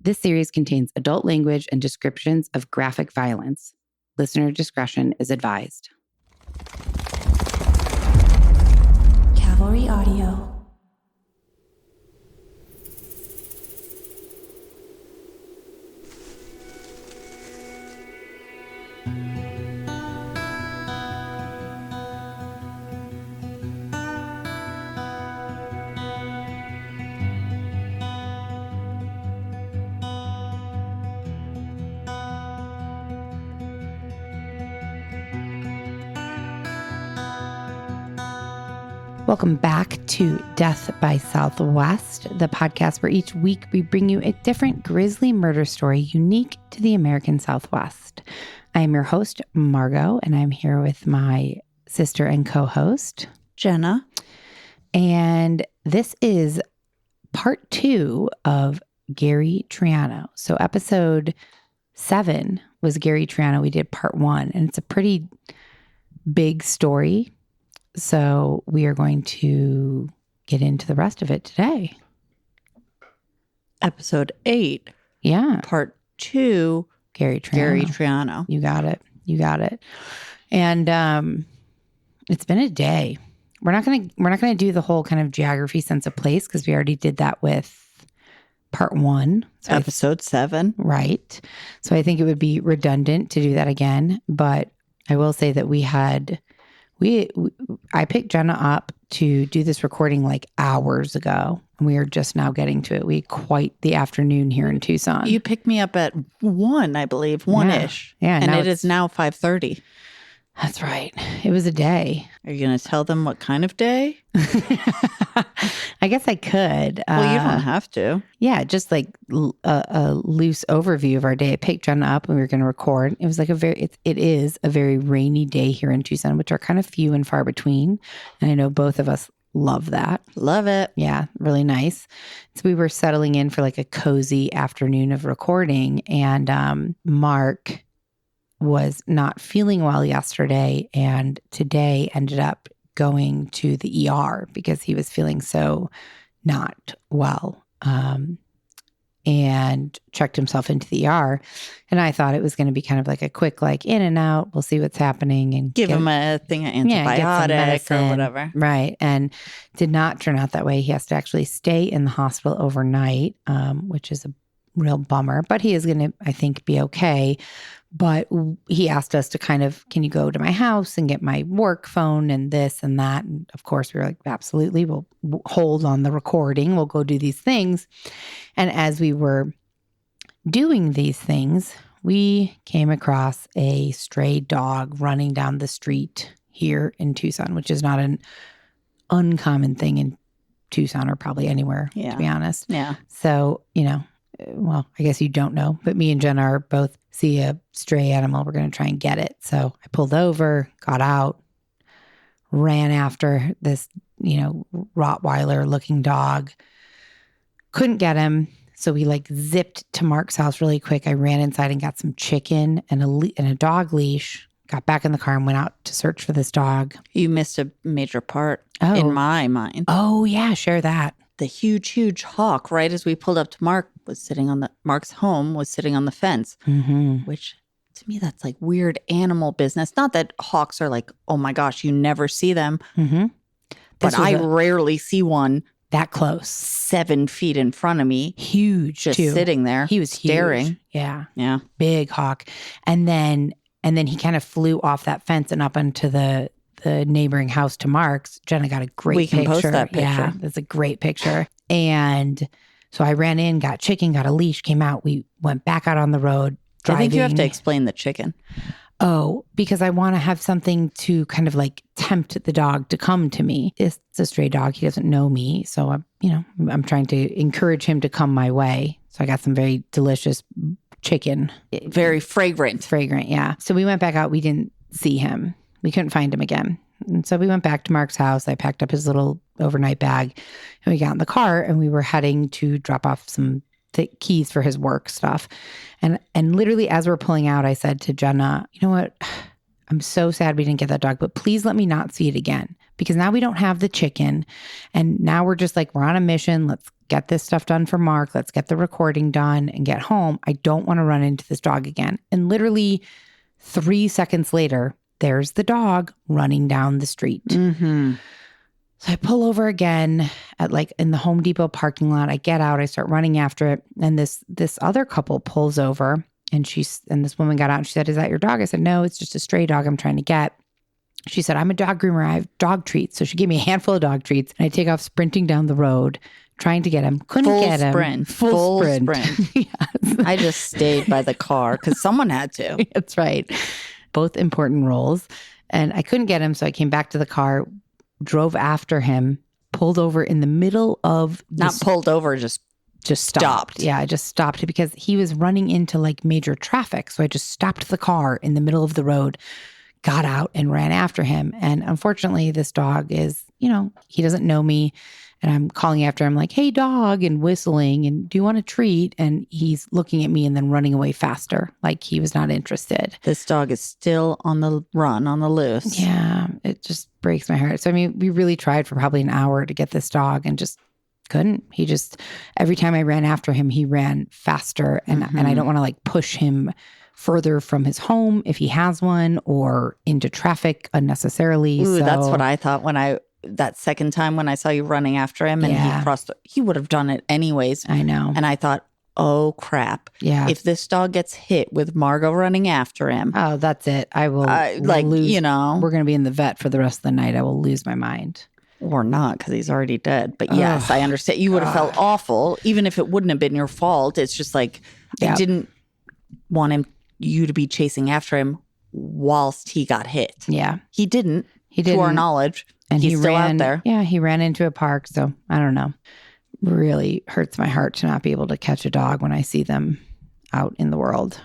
This series contains adult language and descriptions of graphic violence. Listener discretion is advised. Cavalry Audio. Welcome back to Death by Southwest, the podcast where each week we bring you a different grisly murder story unique to the American Southwest. I am your host, Margot, and I'm here with my sister and co-host, Jenna. And this is part 2 of Gary Triano. So episode 7 was Gary Triano. We did part 1, and it's a pretty big story. So we are going to get into the rest of it today. Episode 8. Yeah. Part 2. Gary Triano. Gary Triano. You got it. You got it. And it's been a day. We're not gonna do the whole kind of geography sense of place because we already did that with part 1. So Episode 7. Right. So I think it would be redundant to do that again. But I will say that I picked Jenna up to do this recording like hours ago, and we are just now getting to it. We had quite the afternoon here in Tucson. You picked me up at 1, I believe, 1-ish. Yeah. And it is now 5:30. That's right. It was a day. Are you going to tell them what kind of day? I guess I could. Well, you don't have to. Yeah, just like a loose overview of our day. I picked Jenna up and we were going to record. It was like it is a very rainy day here in Tucson, which are kind of few and far between. And I know both of us love that. Love it. Yeah, really nice. So we were settling in for like a cozy afternoon of recording, and Mark was not feeling well yesterday, and today ended up going to the ER because he was feeling so not well, and checked himself into the ER. And I thought it was going to be kind of like a quick, like in and out. We'll see what's happening and give him a thing, an antibiotic or whatever. Right. And did not turn out that way. He has to actually stay in the hospital overnight, which is a real bummer, but he is going to, I think, be okay. But he asked us to kind of, can you go to my house and get my work phone and this and that? And of course, we were like, absolutely. We'll hold on the recording. We'll go do these things. And as we were doing these things, we came across a stray dog running down the street here in Tucson, which is not an uncommon thing in Tucson or probably anywhere, to be honest. Yeah. So, well, I guess you don't know, but me and Jenna are both see a stray animal. We're going to try and get it. So I pulled over, got out, ran after this, Rottweiler looking dog. Couldn't get him. So we like zipped to Mark's house really quick. I ran inside and got some chicken and a dog leash, got back in the car and went out to search for this dog. You missed a major part in my mind. Oh yeah. Share that. The huge hawk, right as we pulled up to Mark's home was sitting on the fence, which to me, that's like weird animal business. Not that hawks are like, oh my gosh, you never see them. But I rarely see one that close, 7 feet in front of me. Huge, just sitting there. He was staring. Huge. Yeah. Yeah. Big hawk. And then he kind of flew off that fence and up into the neighboring house to Mark's. Jenna got a great picture. We can post that picture. Yeah, that's a great picture. And so I ran in, got chicken, got a leash, came out. We went back out on the road driving. I think you have to explain the chicken. Oh, because I want to have something to kind of like tempt the dog to come to me. It's a stray dog. He doesn't know me. So I'm trying to encourage him to come my way. So I got some very delicious chicken. Very fragrant. Fragrant, yeah. So we went back out. We didn't see him. We couldn't find him again. And so we went back to Mark's house. I packed up his little overnight bag and we got in the car and we were heading to drop off some keys for his work stuff. And literally as we're pulling out, I said to Jenna, you know what? I'm so sad we didn't get that dog, but please let me not see it again, because now we don't have the chicken. And now we're just like, we're on a mission. Let's get this stuff done for Mark. Let's get the recording done and get home. I don't want to run into this dog again. And literally 3 seconds later, there's the dog running down the street. So I pull over again at like in the Home Depot parking lot. I get out, I start running after it. And this other couple pulls over, and this woman got out and she said, "Is that your dog?" I said, "No, it's just a stray dog I'm trying to get." She said, "I'm a dog groomer. I have dog treats." So she gave me a handful of dog treats, and I take off sprinting down the road, trying to get him. Couldn't get him. Full sprint. Yes. I just stayed by the car because someone had to. That's right. Both important roles. And I couldn't get him. So I came back to the car, drove after him, pulled over in the middle of... Not pulled over, just stopped. Yeah, I just stopped because he was running into like major traffic. So I just stopped the car in the middle of the road, got out and ran after him. And unfortunately, this dog is, he doesn't know me. And I'm calling after him like, "Hey, dog," and whistling, and "Do you want a treat?" And he's looking at me and then running away faster, like he was not interested. This dog is still on the run, on the loose. Yeah, it just breaks my heart. So, I mean, we really tried for probably an hour to get this dog and just couldn't. He just, every time I ran after him, he ran faster. And I don't want to like push him further from his home if he has one, or into traffic unnecessarily. Ooh, that's what I thought that second time when I saw you running after him and he would have done it anyways. I know. And I thought, oh crap. Yeah. If this dog gets hit with Margot running after him. Oh, that's it. I will lose. We're going to be in the vet for the rest of the night. I will lose my mind. Or not, because he's already dead. But yes, I understand. You would have felt awful, even if it wouldn't have been your fault. It's just like, I didn't want you to be chasing after him whilst he got hit. Yeah. He didn't, to our knowledge. And he's still out there. Yeah, he ran into a park. So I don't know. Really hurts my heart to not be able to catch a dog when I see them out in the world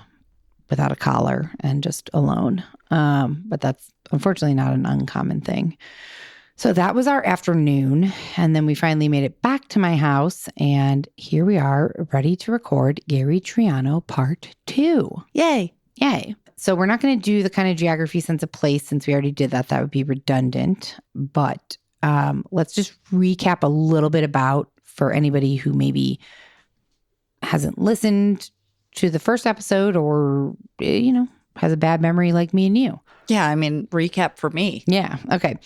without a collar and just alone. But that's unfortunately not an uncommon thing. So that was our afternoon. And then we finally made it back to my house. And here we are, ready to record Gary Triano Part 2. Yay. Yay. So we're not going to do the kind of geography sense of place since we already did that. That would be redundant. But let's just recap a little bit about, for anybody who maybe hasn't listened to the first episode or, has a bad memory like me and you. Yeah, I mean, recap for me. Yeah. Okay.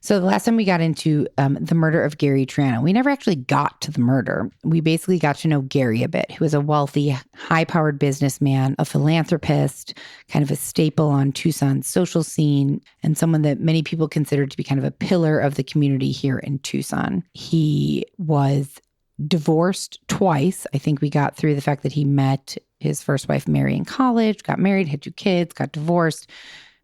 So the last time we got into the murder of Gary Triano, we never actually got to the murder. We basically got to know Gary a bit, who was a wealthy, high-powered businessman, a philanthropist, kind of a staple on Tucson's social scene, and someone that many people considered to be kind of a pillar of the community here in Tucson. He was divorced twice. I think we got through the fact that he met his first wife, Mary, in college, got married, had 2 kids, got divorced,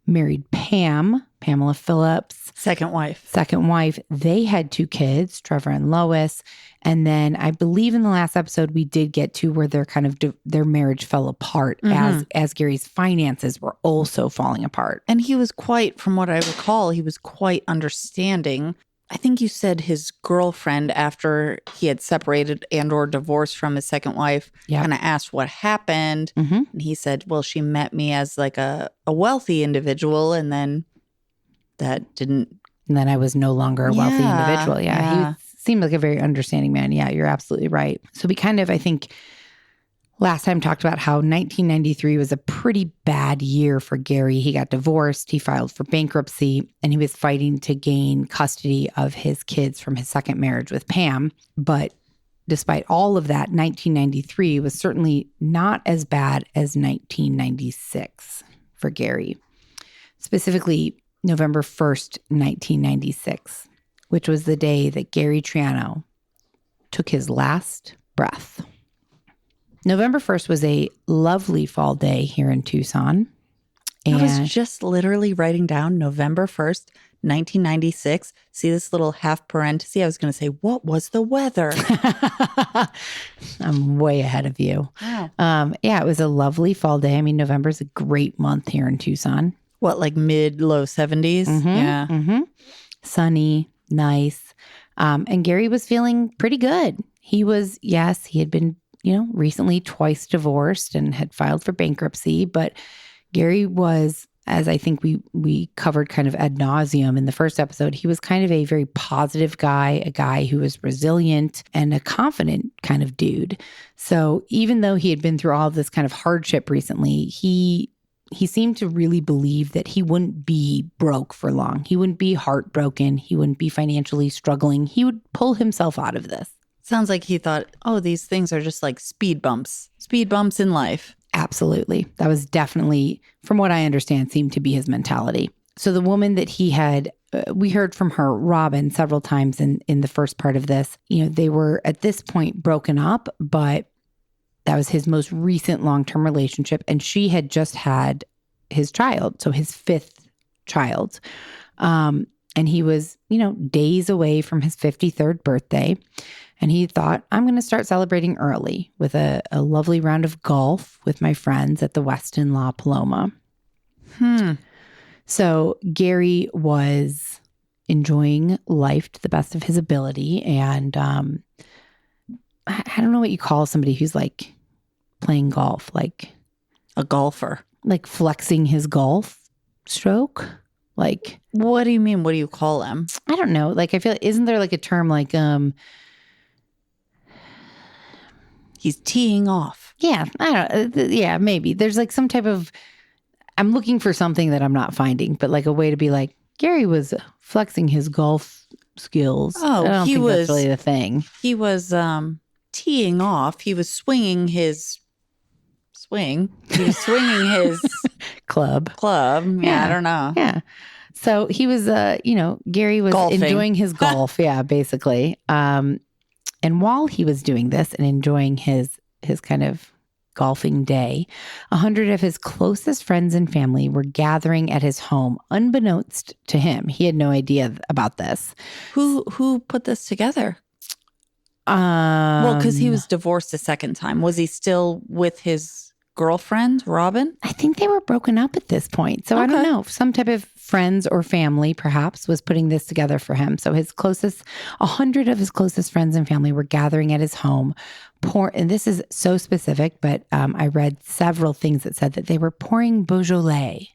married Pamela Phillips. Second wife. They had 2 kids, Trevor and Lois. And then I believe in the last episode, we did get to where their kind of their marriage fell apart as Gary's finances were also falling apart. And he was from what I recall, he was quite understanding. I think you said his girlfriend, after he had separated and or divorced from his second wife, kind of asked what happened. And he said, well, she met me as like a wealthy individual. And then that didn't. And then I was no longer a wealthy individual. Yeah. He seemed like a very understanding man. Yeah, you're absolutely right. So we kind of, I think, last time talked about how 1993 was a pretty bad year for Gary. He got divorced, he filed for bankruptcy, and he was fighting to gain custody of his kids from his second marriage with Pam. But despite all of that, 1993 was certainly not as bad as 1996 for Gary. Specifically, November 1st, 1996, which was the day that Gary Triano took his last breath. November 1st was a lovely fall day here in Tucson. And I was just literally writing down November 1st, 1996. See this little half parenthesis? I was going to say, what was the weather? I'm way ahead of you. Wow. It was a lovely fall day. I mean, November is a great month here in Tucson. What, like low 70s? Yeah. Mm-hmm. Sunny, nice. And Gary was feeling pretty good. He had been recently twice divorced and had filed for bankruptcy. But Gary was as I think we covered kind of ad nauseum in the first episode, he was kind of a very positive guy, a guy who was resilient and a confident kind of dude. So even though he had been through all of this kind of hardship recently, he seemed to really believe that he wouldn't be broke for long. He wouldn't be heartbroken. He wouldn't be financially struggling. He would pull himself out of this. Sounds like he thought, oh, these things are just like speed bumps in life. Absolutely. That was definitely, from what I understand, seemed to be his mentality. So the woman that he had, we heard from her, Robin, several times in the first part of this. You know, they were at this point broken up, but that was his most recent long-term relationship. And she had just had his child, so his 5th child. And he was, days away from his 53rd birthday. And he thought, I'm going to start celebrating early with a lovely round of golf with my friends at the Westin La Paloma. So Gary was enjoying life to the best of his ability. And I don't know what you call somebody who's like playing golf, like a golfer, like flexing his golf stroke. Like, what do you mean? What do you call him? I don't know. Like, I feel, isn't there like a term like, he's teeing off. Yeah, I don't. Yeah, maybe there's like some type of. I'm looking for something that I'm not finding, but like a way to be like Gary was flexing his golf skills. Oh, I don't think that's really the thing. He was teeing off. He was swinging his swing. He was swinging his club. Yeah, I don't know. Yeah. So he was, Gary was golfing. Enjoying his golf. Yeah, basically. And while he was doing this and enjoying his kind of golfing day, 100 of his closest friends and family were gathering at his home, unbeknownst to him. He had no idea about this. Who put this together? Well, because he was divorced a second time. Was he still with his girlfriend, Robin? I think they were broken up at this point. So okay. I don't know. Some type of friends or family perhaps was putting this together for him. So 100 of his closest friends and family were gathering at his home. And this is so specific, but I read several things that said that they were pouring Beaujolais,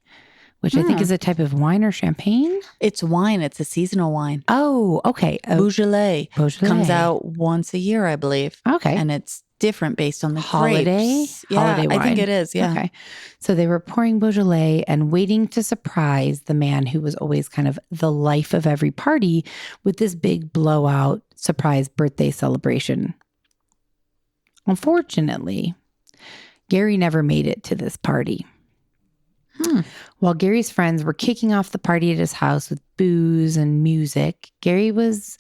which I think is a type of wine or champagne. It's wine. It's a seasonal wine. Oh, okay. Beaujolais comes out once a year, I believe. Okay. And it's different based on the holiday grapes. Yeah, holiday wine. I think it is. Yeah. Okay. So they were pouring Beaujolais and waiting to surprise the man who was always kind of the life of every party with this big blowout surprise birthday celebration. Unfortunately, Gary never made it to this party. While Gary's friends were kicking off the party at his house with booze and music, Gary was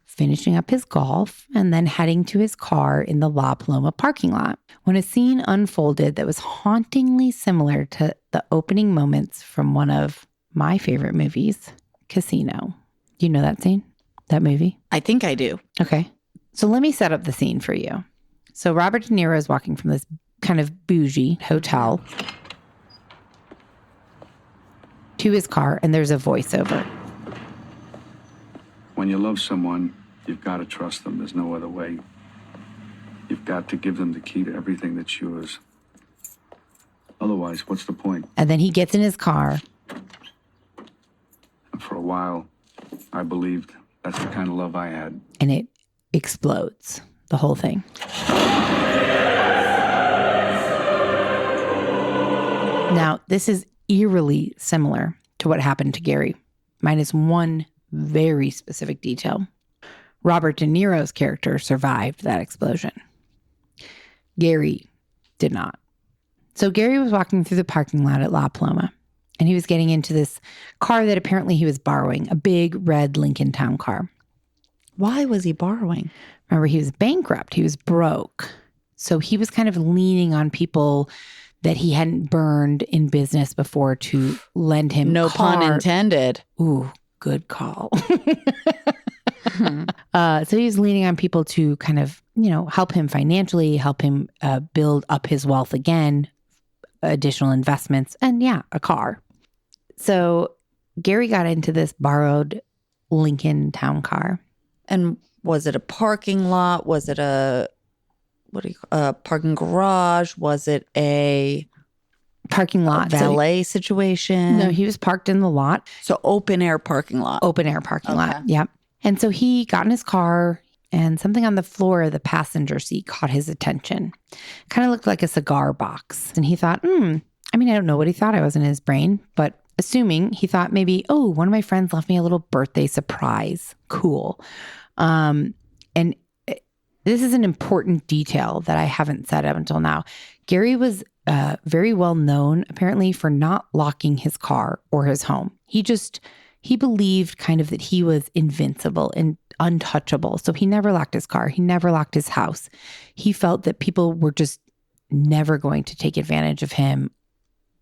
finishing up his golf and then heading to his car in the La Paloma parking lot when a scene unfolded that was hauntingly similar to the opening moments from one of my favorite movies, Casino. Do you know that scene? That movie? I think I do. Okay. So let me set up the scene for you. So Robert De Niro is walking from this kind of bougie hotel to his car, and there's a voiceover. When you love someone, you've got to trust them. There's no other way. You've got to give them the key to everything that's yours. Otherwise, what's the point? And then he gets in his car. And for a while, I believed that's the kind of love I had. And it explodes, the whole thing. Now, this is eerily similar to what happened to Gary, minus one very specific detail. Robert De Niro's character survived that explosion. Gary did not. So Gary was walking through the parking lot at La Paloma, and he was getting into this car that apparently he was borrowing, a big red Lincoln Town car. Why was he borrowing? Remember, he was bankrupt. He was broke. So he was kind of leaning on people that he hadn't burned in business before to lend him No car. pun intended. Ooh, good call. So he was leaning on people to kind of, help him financially, help him build up his wealth again, additional investments, and a car. So Gary got into this borrowed Lincoln Town car. And was it a parking lot? Was it a parking garage? Was it a Parking lot. Valet situation? No, he was parked in the lot. So open air parking lot. Open air parking lot. Yep. And so he got in his car and something on the floor of the passenger seat caught his attention. Kind of looked like a cigar box. And he thought, I don't know what he thought. I wasn't in his brain, but assuming he thought maybe, one of my friends left me a little birthday surprise. Cool. And this is an important detail that I haven't said up until now. Gary was very well known, apparently, for not locking his car or his home. He believed kind of that he was invincible and untouchable. So he never locked his car. He never locked his house. He felt that people were just never going to take advantage of him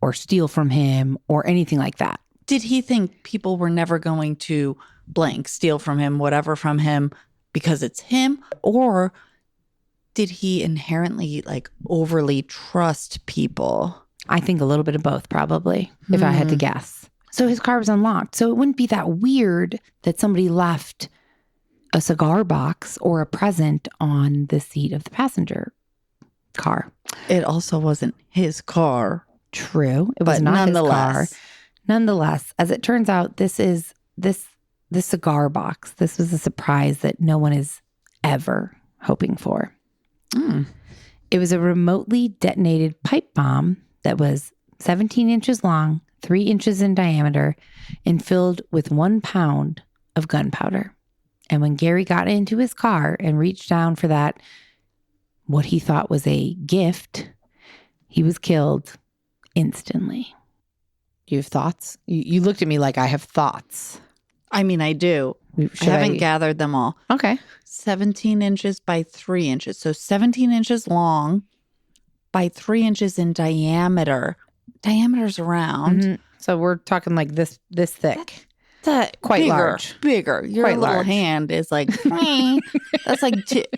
or steal from him or anything like that. Did he think people were never going to blank, steal from him, whatever from him, because it's him? Or did he inherently overly trust people? I think a little bit of both, probably, if I had to guess. So his car was unlocked. So it wouldn't be that weird that somebody left a cigar box or a present on the seat of the passenger car. It also wasn't his car. True. It was not his car. Nonetheless, as it turns out, this cigar box. This was a surprise that no one is ever hoping for. It was a remotely detonated pipe bomb that was 17 inches long, 3 inches in diameter, and filled with 1 pound of gunpowder. And when Gary got into his car and reached down for that, what he thought was a gift, he was killed instantly. Do you have thoughts? You looked at me like I have thoughts. I mean, I do. I haven't gathered them all. Okay. 17 inches by 3 inches. So 17 inches long by 3 inches in diameter. Diameter's around. Mm-hmm. So we're talking like this thick. That's quite bigger, large. Bigger. Your quite little large. hand is like, that's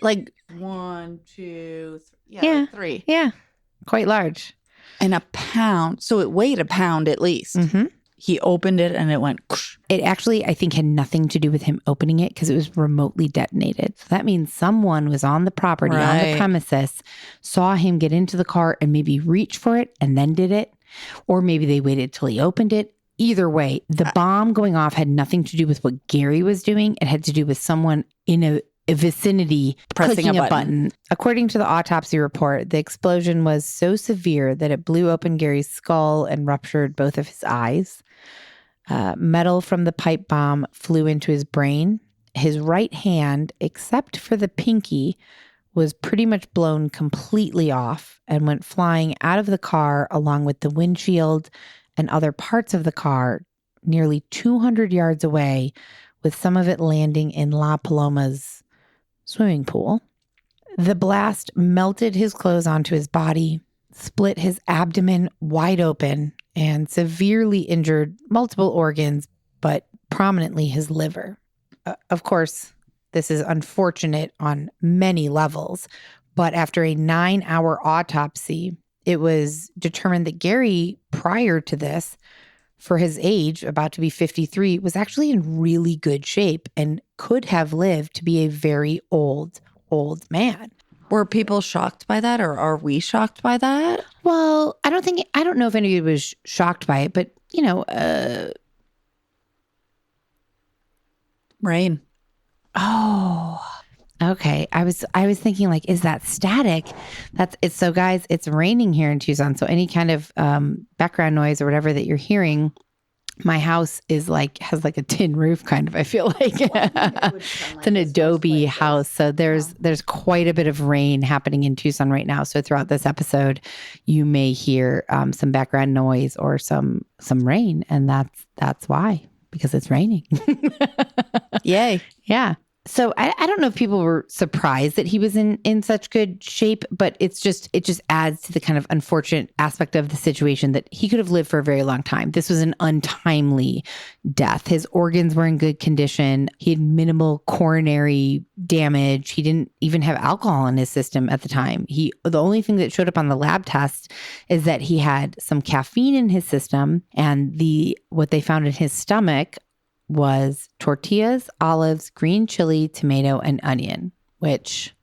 like 1, 2, 3. Yeah, 3. Yeah. Quite large. And a pound. So it weighed a pound at least. Mm-hmm. He opened it and it went. It actually, I think, had nothing to do with him opening it because it was remotely detonated. So that means someone was on the property, on the premises, saw him get into the car and maybe reach for it and then did it. Or maybe they waited till he opened it. Either way, the bomb going off had nothing to do with what Gary was doing. It had to do with someone in a vicinity pressing clicking a button. According to the autopsy report, the explosion was so severe that it blew open Gary's skull and ruptured both of his eyes. Metal from the pipe bomb flew into his brain. His right hand, except for the pinky, was pretty much blown completely off and went flying out of the car along with the windshield and other parts of the car nearly 200 yards away, with some of it landing in La Paloma's swimming pool. The blast melted his clothes onto his body, split his abdomen wide open, and severely injured multiple organs, but prominently his liver. Of course, this is unfortunate on many levels, but after a 9-hour autopsy, it was determined that Gary, prior to this, for his age, about to be 53, was actually in really good shape and could have lived to be a very old man. Were people shocked by that, or are we shocked by that? Well, I don't know if anybody was shocked by it, but RAINN. Oh, okay. I was thinking like, is that static? So guys, it's raining here in Tucson. So any kind of background noise or whatever that you're hearing, my house has like a tin roof kind of, I feel like. It's an adobe house. So there's quite a bit of rain happening in Tucson right now. So throughout this episode, you may hear some background noise or some rain. And that's why, because it's raining. Yay. Yeah. So I don't know if people were surprised that he was in such good shape, but it just adds to the kind of unfortunate aspect of the situation that he could have lived for a very long time. This was an untimely death. His organs were in good condition. He had minimal coronary damage. He didn't even have alcohol in his system at the time. The only thing that showed up on the lab test is that he had some caffeine in his system, and what they found in his stomach was tortillas, olives, green chili, tomato, and onion, which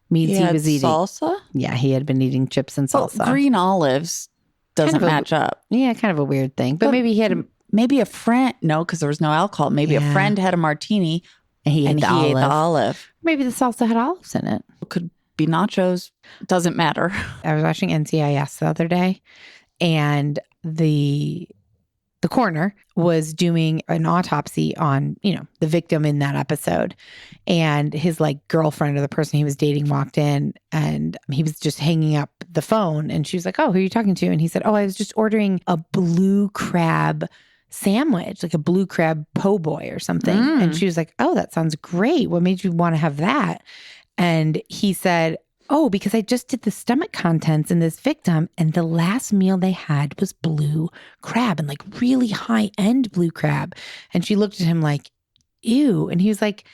means he was eating salsa. Yeah, he had been eating chips and salsa. Green olives doesn't match up. Yeah, kind of a weird thing. But maybe he had maybe a friend. No, because there was no alcohol. Maybe a friend had a martini and he ate the olive. Maybe the salsa had olives in it. Could be nachos. Doesn't matter. I was watching NCIS the other day, and the coroner was doing an autopsy on, the victim in that episode. And his girlfriend or the person he was dating walked in, and he was just hanging up the phone. And she was like, "Oh, who are you talking to?" And he said, "Oh, I was just ordering a blue crab sandwich, like a blue crab po' boy or something." And she was like, "Oh, that sounds great. What made you want to have that?" And he said, "Oh, because I just did the stomach contents in this victim, and the last meal they had was blue crab, and really high-end blue crab." And she looked at him like, "Ew." And he was like,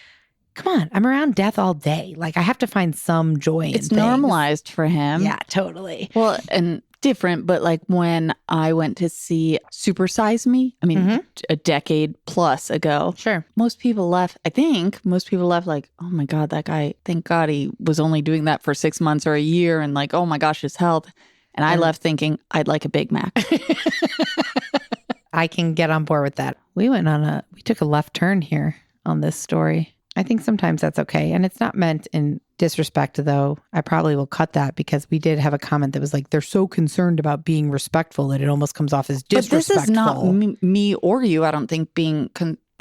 "Come on, I'm around death all day. I have to find some joy in It's things." normalized for him. Yeah, totally. Well, and different, but when I went to see Super Size Me, a decade plus ago. Sure. Most people left, I think, like, "Oh my God, that guy, thank God he was only doing that for 6 months or a year." And oh my gosh, his health. And I left thinking, I'd like a Big Mac. I can get on board with that. We took a left turn here on this story. I think sometimes that's okay. And it's not meant in disrespect, though. I probably will cut that because we did have a comment that was they're so concerned about being respectful that it almost comes off as disrespectful. But this is not me or you, I don't think, being...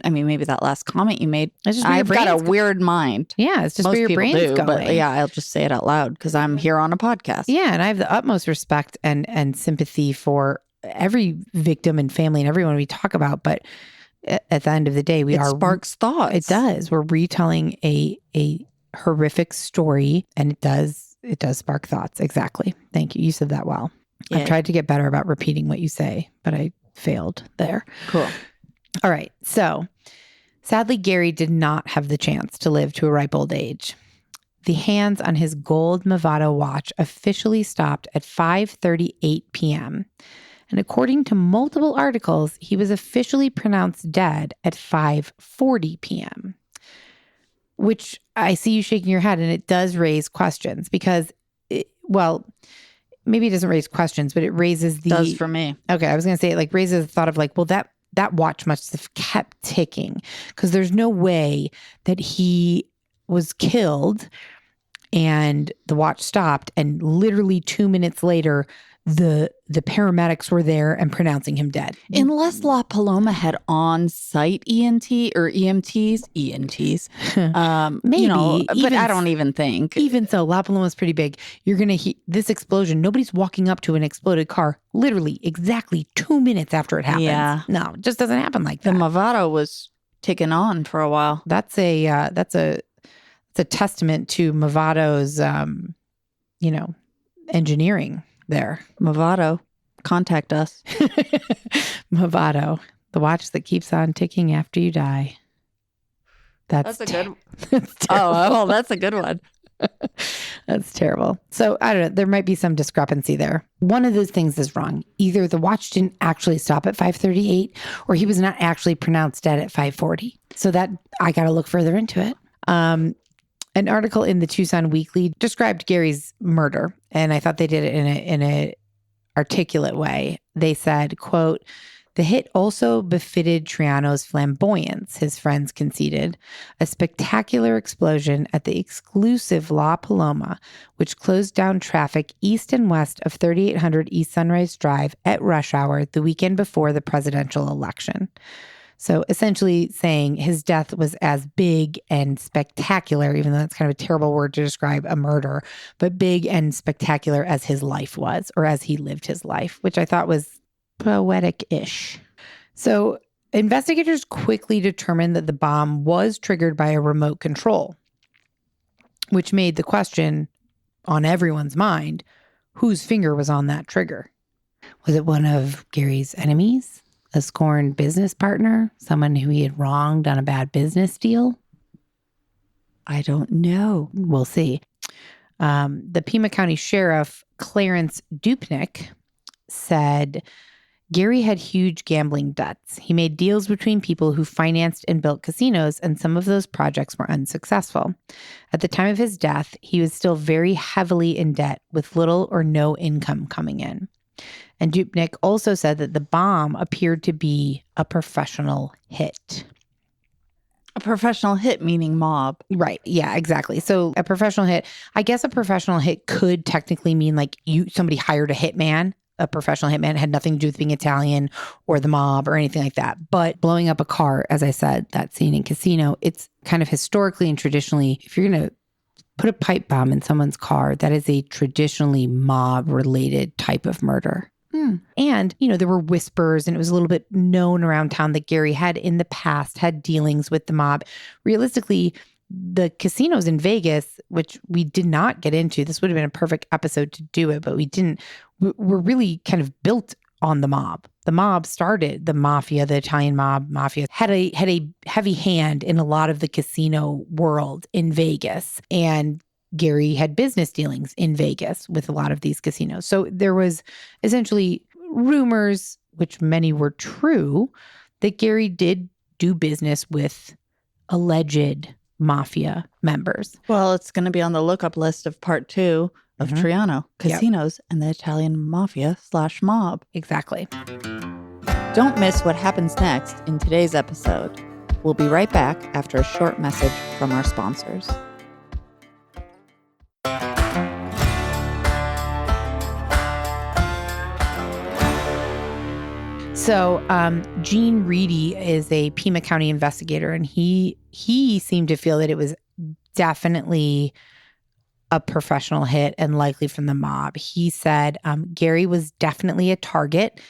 maybe that last comment you made. I've got a weird mind. Yeah, it's just Most where your people brain's do, going. But yeah, I'll just say it out loud because I'm here on a podcast. Yeah, and I have the utmost respect and sympathy for every victim and family and everyone we talk about. But at the end of the day, it sparks thoughts. It does. We're retelling a horrific story, and it does spark thoughts. Exactly. Thank you. You said that well. Yeah. I've tried to get better about repeating what you say, but I failed there. Cool. All right. So sadly, Gary did not have the chance to live to a ripe old age. The hands on his gold Movado watch officially stopped at 5:38 p.m. And according to multiple articles, he was officially pronounced dead at 5:40 p.m., which I see you shaking your head, and it does raise questions because, maybe it doesn't raise questions, but it raises the... It does for me. Okay, I was going to say it raises the thought of that watch must have kept ticking because there's no way that he was killed and the watch stopped and literally 2 minutes later the paramedics were there and pronouncing him dead. Unless La Paloma had on-site EMTs. Maybe. But I don't even think. Even so, La Paloma's pretty big. You're going to hear this explosion. Nobody's walking up to an exploded car literally exactly 2 minutes after it happens. Yeah. No, it just doesn't happen like that. The Movado was ticking on for a while. That's a testament to Movado's, engineering there. Movado, contact us. Movado, the watch that keeps on ticking after you die. That's a good one. That's a good one. That's terrible. So I don't know. There might be some discrepancy there. One of those things is wrong. Either the watch didn't actually stop at 5:38 or he was not actually pronounced dead at 5:40. So that I got to look further into it. An article in the Tucson Weekly described Gary's murder, and I thought they did it in a articulate way. They said, quote, "The hit also befitted Triano's flamboyance," his friends conceded. "A spectacular explosion at the exclusive La Paloma, which closed down traffic east and west of 3800 East Sunrise Drive at rush hour the weekend before the presidential election." So essentially saying his death was as big and spectacular, even though that's kind of a terrible word to describe a murder, but big and spectacular as his life was, or as he lived his life, which I thought was poetic-ish. So investigators quickly determined that the bomb was triggered by a remote control, which made the question on everyone's mind, whose finger was on that trigger? Was it one of Gary's enemies? A scorned business partner? Someone who he had wronged on a bad business deal? I don't know. We'll see. The Pima County Sheriff, Clarence Dupnick, said Gary had huge gambling debts. He made deals between people who financed and built casinos, and some of those projects were unsuccessful. At the time of his death, he was still very heavily in debt with little or no income coming in. And Dupnik also said that the bomb appeared to be a professional hit. A professional hit meaning mob. Right. Yeah, exactly. So a professional hit, I guess a professional hit could technically mean like somebody hired a hitman. A professional hitman. It had nothing to do with being Italian or the mob or anything like that. But blowing up a car, as I said, that scene in Casino, it's kind of historically and traditionally, if you're going to put a pipe bomb in someone's car, that is a traditionally mob related type of murder. And, there were whispers, and it was a little bit known around town that Gary had in the past had dealings with the mob. Realistically, the casinos in Vegas, which we did not get into, this would have been a perfect episode to do it, but we didn't, were really kind of built on the mob. The mob started, the mafia, the Italian mafia had a heavy hand in a lot of the casino world in Vegas. And Gary had business dealings in Vegas with a lot of these casinos. So there was essentially rumors, which many were true, that Gary did do business with alleged mafia members. Well, it's going to be on the lookup list of part 2 of Triano, casinos and the Italian mafia /mob. Exactly. Don't miss what happens next in today's episode. We'll be right back after a short message from our sponsors. So Gene Reedy is a Pima County investigator, and he seemed to feel that it was definitely a professional hit and likely from the mob. He said Gary was definitely a target.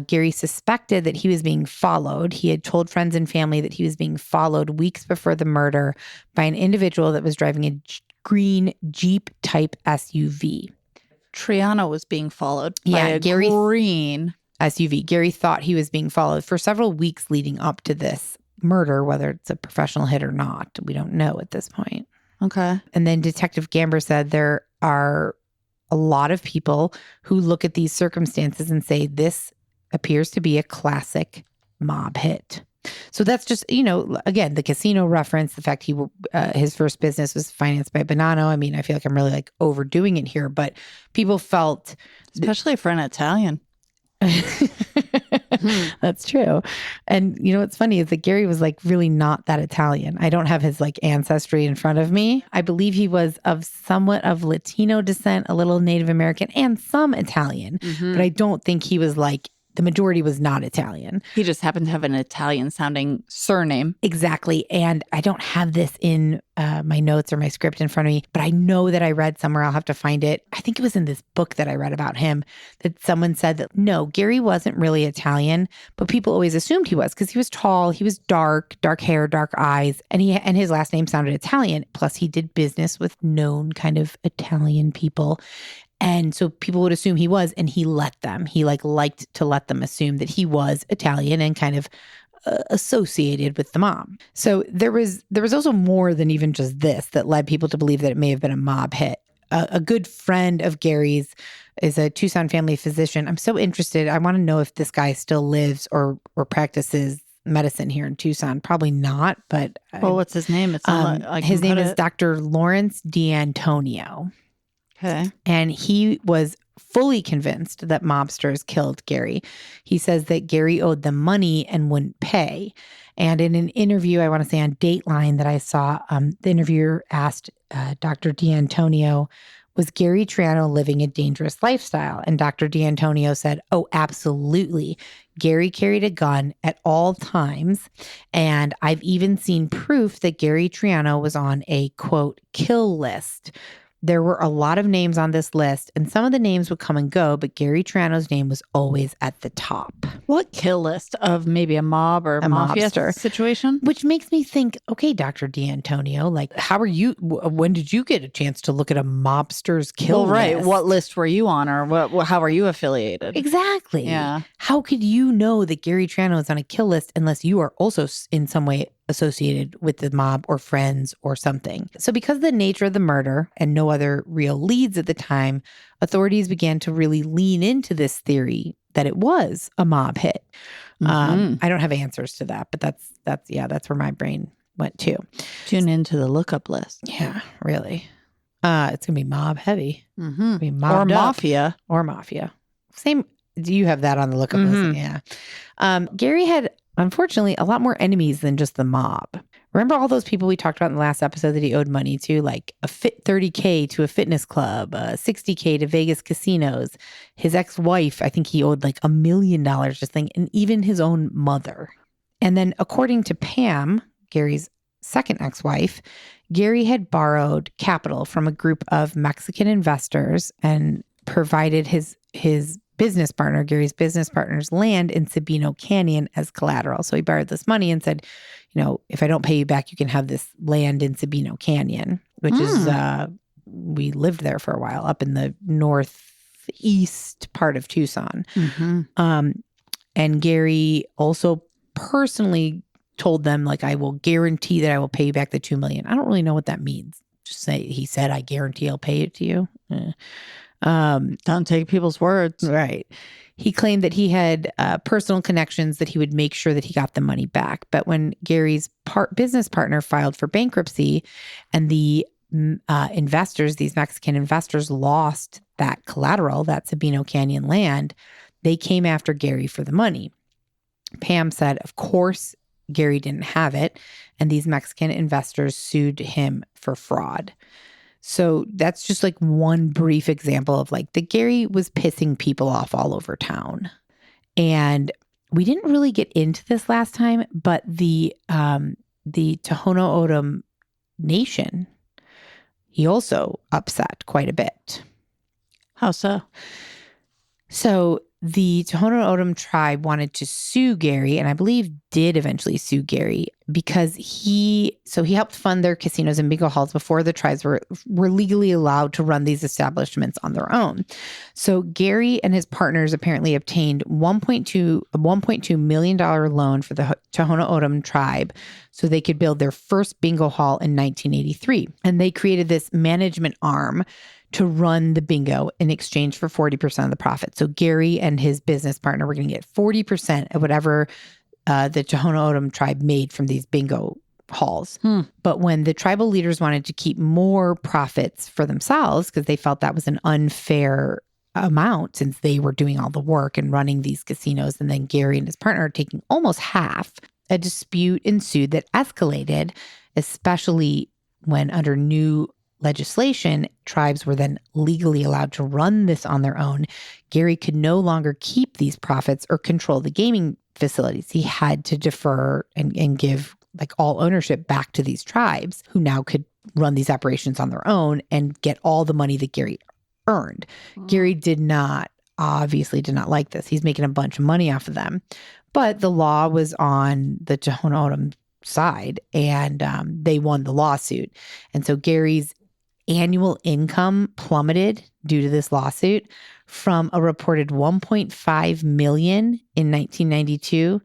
Gary suspected that he was being followed. He had told friends and family that he was being followed weeks before the murder by an individual that was driving a green Jeep type SUV. Triano was being followed by a Gary green SUV. Gary thought he was being followed for several weeks leading up to this murder, whether it's a professional hit or not. We don't know at this point. Okay. And then Detective Gamber said there are a lot of people who look at these circumstances and say this appears to be a classic mob hit. So that's just, again, the casino reference, the fact his first business was financed by Bonanno. I mean, I feel like I'm really like overdoing it here, but people felt... Especially for an Italian. That's true. And what's funny is that Gary was like really not that Italian. I don't have his like ancestry in front of me. I believe he was of somewhat of Latino descent, a little Native American, and some Italian. But I don't think he was like, the majority was not Italian. He just happened to have an Italian sounding surname. Exactly. And I don't have this in my notes or my script in front of me, but I know that I read somewhere, I'll have to find it. I think it was in this book that I read about him, that someone said that no, Gary wasn't really Italian, but people always assumed he was because he was tall, he was dark hair, dark eyes, and his last name sounded Italian. Plus he did business with known kind of Italian people. And so people would assume he was, and he let them. He liked to let them assume that he was Italian and kind of associated with the mob. So there was also more than even just this that led people to believe that it may have been a mob hit. A good friend of Gary's is a Tucson family physician. I'm so interested. I want to know if this guy still lives or practices medicine here in Tucson. Probably not, but... Well, what's his name? His name is Dr. Lawrence D'Antonio. Okay. And he was fully convinced that mobsters killed Gary. He says that Gary owed them money and wouldn't pay. And in an interview, I want to say on Dateline that I saw, the interviewer asked Dr. D'Antonio, was Gary Triano living a dangerous lifestyle? And Dr. D'Antonio said, oh, absolutely. Gary carried a gun at all times. And I've even seen proof that Gary Triano was on a, quote, kill list. There were a lot of names on this list, and some of the names would come and go, but Gary Triano's name was always at the top. What kill list of maybe a mob or a mafia mobster situation? Which makes me think, okay, Dr. D'Antonio, how are you, when did you get a chance to look at a mobster's kill right. list? What list were you on, or how are you affiliated? Exactly. Yeah. How could you know that Gary Triano is on a kill list unless you are also in some way associated with the mob or friends or something? So because of the nature of the murder and no other real leads at the time, authorities began to really lean into this theory that it was a mob hit. I don't have answers to that, but that's where my brain went to. Tune into the lookup list. Yeah, really. It's going to be mob heavy. Mm-hmm. Be Or mobbed up. mafia. Or mafia. Same. Do you have that on the lookup list? Yeah. Gary had, unfortunately, a lot more enemies than just the mob. Remember all those people we talked about in the last episode that he owed money to, like a fit $30K to a fitness club, $60K to Vegas casinos. His ex-wife, I think he owed like $1 million just thing, and even his own mother. And then according to Pam, Gary's second ex-wife, Gary had borrowed capital from a group of Mexican investors and provided his business partner, Gary's business partner's land in Sabino Canyon as collateral. So he borrowed this money and said, if I don't pay you back, you can have this land in Sabino Canyon, which is, we lived there for a while up in the northeast part of Tucson. And Gary also personally told them, like, I will guarantee that I will pay you back the $2 million. I don't really know what that means. Just say, he said, I guarantee I'll pay it to you. Don't take people's words. Right. He claimed that he had personal connections that he would make sure that he got the money back. But when Gary's business partner filed for bankruptcy and the investors, these Mexican investors, lost that collateral, that Sabino Canyon land, they came after Gary for the money. Pam said, of course, Gary didn't have it. And these Mexican investors sued him for fraud. So that's just like one brief example of like that Gary was pissing people off all over town. And we didn't really get into this last time, but the Tohono O'odham Nation, he also upset quite a bit. How so? So the Tohono O'odham tribe wanted to sue Gary, and I believe did eventually sue Gary because he helped fund their casinos and bingo halls before the tribes were legally allowed to run these establishments on their own. So Gary and his partners apparently obtained $1.2 million loan for the Tohono O'odham tribe so they could build their first bingo hall in 1983. And they created this management arm to run the bingo in exchange for 40% of the profit. So Gary and his business partner were going to get 40% of whatever the Tohono O'odham tribe made from these bingo halls. But when the tribal leaders wanted to keep more profits for themselves, because they felt that was an unfair amount since they were doing all the work and running these casinos, and then Gary and his partner are taking almost half, a dispute ensued that escalated, especially when under new legislation, tribes were then legally allowed to run this on their own. Gary could no longer keep these profits or control the gaming facilities. He had to defer and give like all ownership back to these tribes who now could run these operations on their own and get all the money that Gary earned. Gary obviously did not like this. He's making a bunch of money off of them. But the law was on the Tohono O'odham side, and they won the lawsuit. And so Gary's annual income plummeted due to this lawsuit from a reported $1.5 million in 1992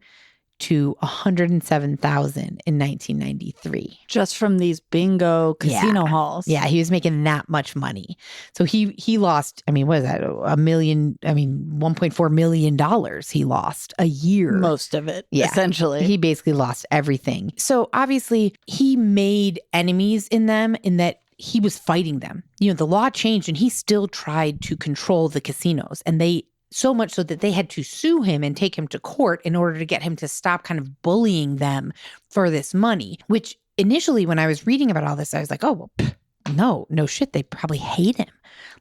to $107,000 in 1993. Just from these bingo casino halls. Yeah, he was making that much money. So he lost, what is that? $1.4 million he lost a year. Most of it, essentially. He basically lost everything. So obviously he made enemies in them in that he was fighting them. The law changed and he still tried to control the casinos. And so much so that they had to sue him and take him to court in order to get him to stop kind of bullying them for this money, which initially when I was reading about all this, I was like, oh, well, no shit. They probably hate him.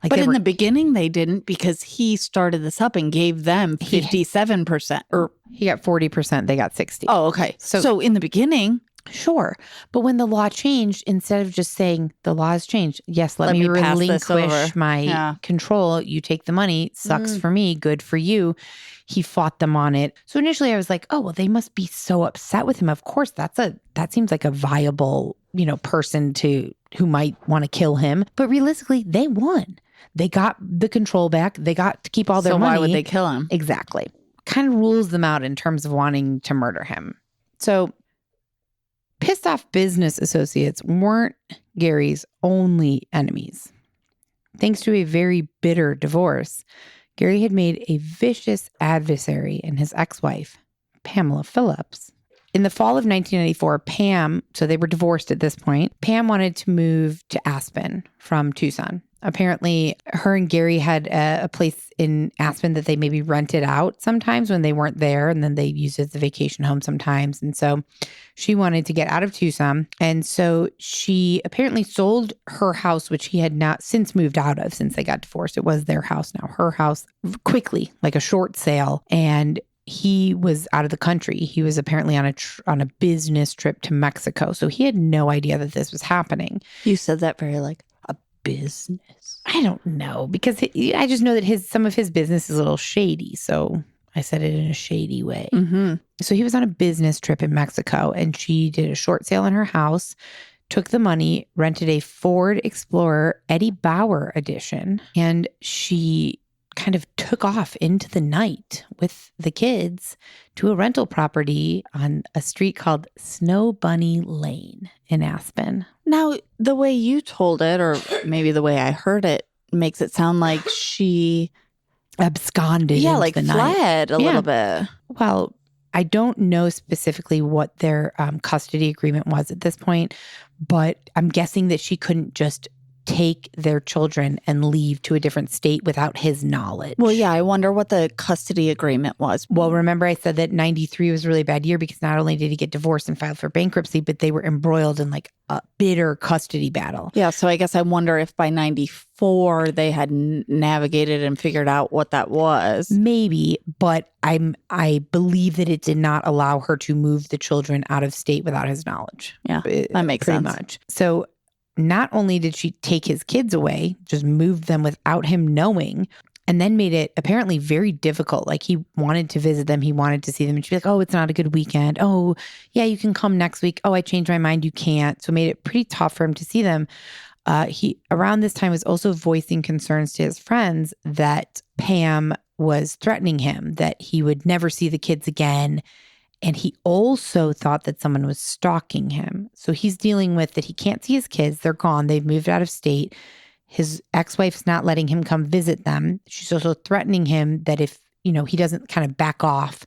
But in the beginning, they didn't because he started this up and gave them 57%. Or he got 40%. They got 60%. Oh, okay. So in the beginning... Sure. But when the law changed, instead of just saying the law has changed, yes, let me relinquish my control. You take the money. Sucks for me. Good for you. He fought them on it. So initially I was like, oh, well, they must be so upset with him. Of course, that seems like a viable, person who might want to kill him. But realistically, they won. They got the control back. They got to keep all their money. So why would they kill him? Exactly. Kind of rules them out in terms of wanting to murder him. So pissed off business associates weren't Gary's only enemies. Thanks to a very bitter divorce, Gary had made a vicious adversary in his ex-wife, Pamela Phillips. In the fall of 1994, so they were divorced at this point, Pam wanted to move to Aspen from Tucson. Apparently, her and Gary had a place in Aspen that they maybe rented out sometimes when they weren't there. And then they used it as a vacation home sometimes. And so she wanted to get out of Tucson. And so she apparently sold her house, which he had not since moved out of since they got divorced. It was their house now, her house, quickly, like a short sale. And he was out of the country. He was apparently on a business trip to Mexico. So he had no idea that this was happening. You said that very like a business. I don't know, because I just know that some of his business is a little shady. So I said it in a shady way. Mm-hmm. So he was on a business trip in Mexico, and she did a short sale in her house, took the money, rented a Ford Explorer Eddie Bauer edition, and she kind of took off into the night with the kids to a rental property on a street called Snow Bunny Lane in Aspen. Now, the way you told it, or maybe the way I heard it, makes it sound like she absconded. Yeah, into like the fled night. a little bit. Well, I don't know specifically what their custody agreement was at this point, but I'm guessing that she couldn't just take their children and leave to a different state without his knowledge. Well, yeah, I wonder what the custody agreement was. Well, remember I said that 93 was a really bad year because not only did he get divorced and filed for bankruptcy, but they were embroiled in like a bitter custody battle. Yeah, so I guess I wonder if by 94 they had navigated and figured out what that was. Maybe, but I believe that it did not allow her to move the children out of state without his knowledge. Yeah, that makes pretty sense. much. So not only did she take his kids away, just moved them without him knowing, and then made it apparently very difficult. Like he wanted to visit them. He wanted to see them. And she'd be like, oh, it's not a good weekend. Oh, yeah, you can come next week. Oh, I changed my mind. You can't. So it made it pretty tough for him to see them. He around this time was also voicing concerns to his friends that Pam was threatening him, that he would never see the kids again. And he also thought that someone was stalking him. So he's dealing with that he can't see his kids. They're gone. They've moved out of state. His ex-wife's not letting him come visit them. She's also threatening him that if, he doesn't kind of back off,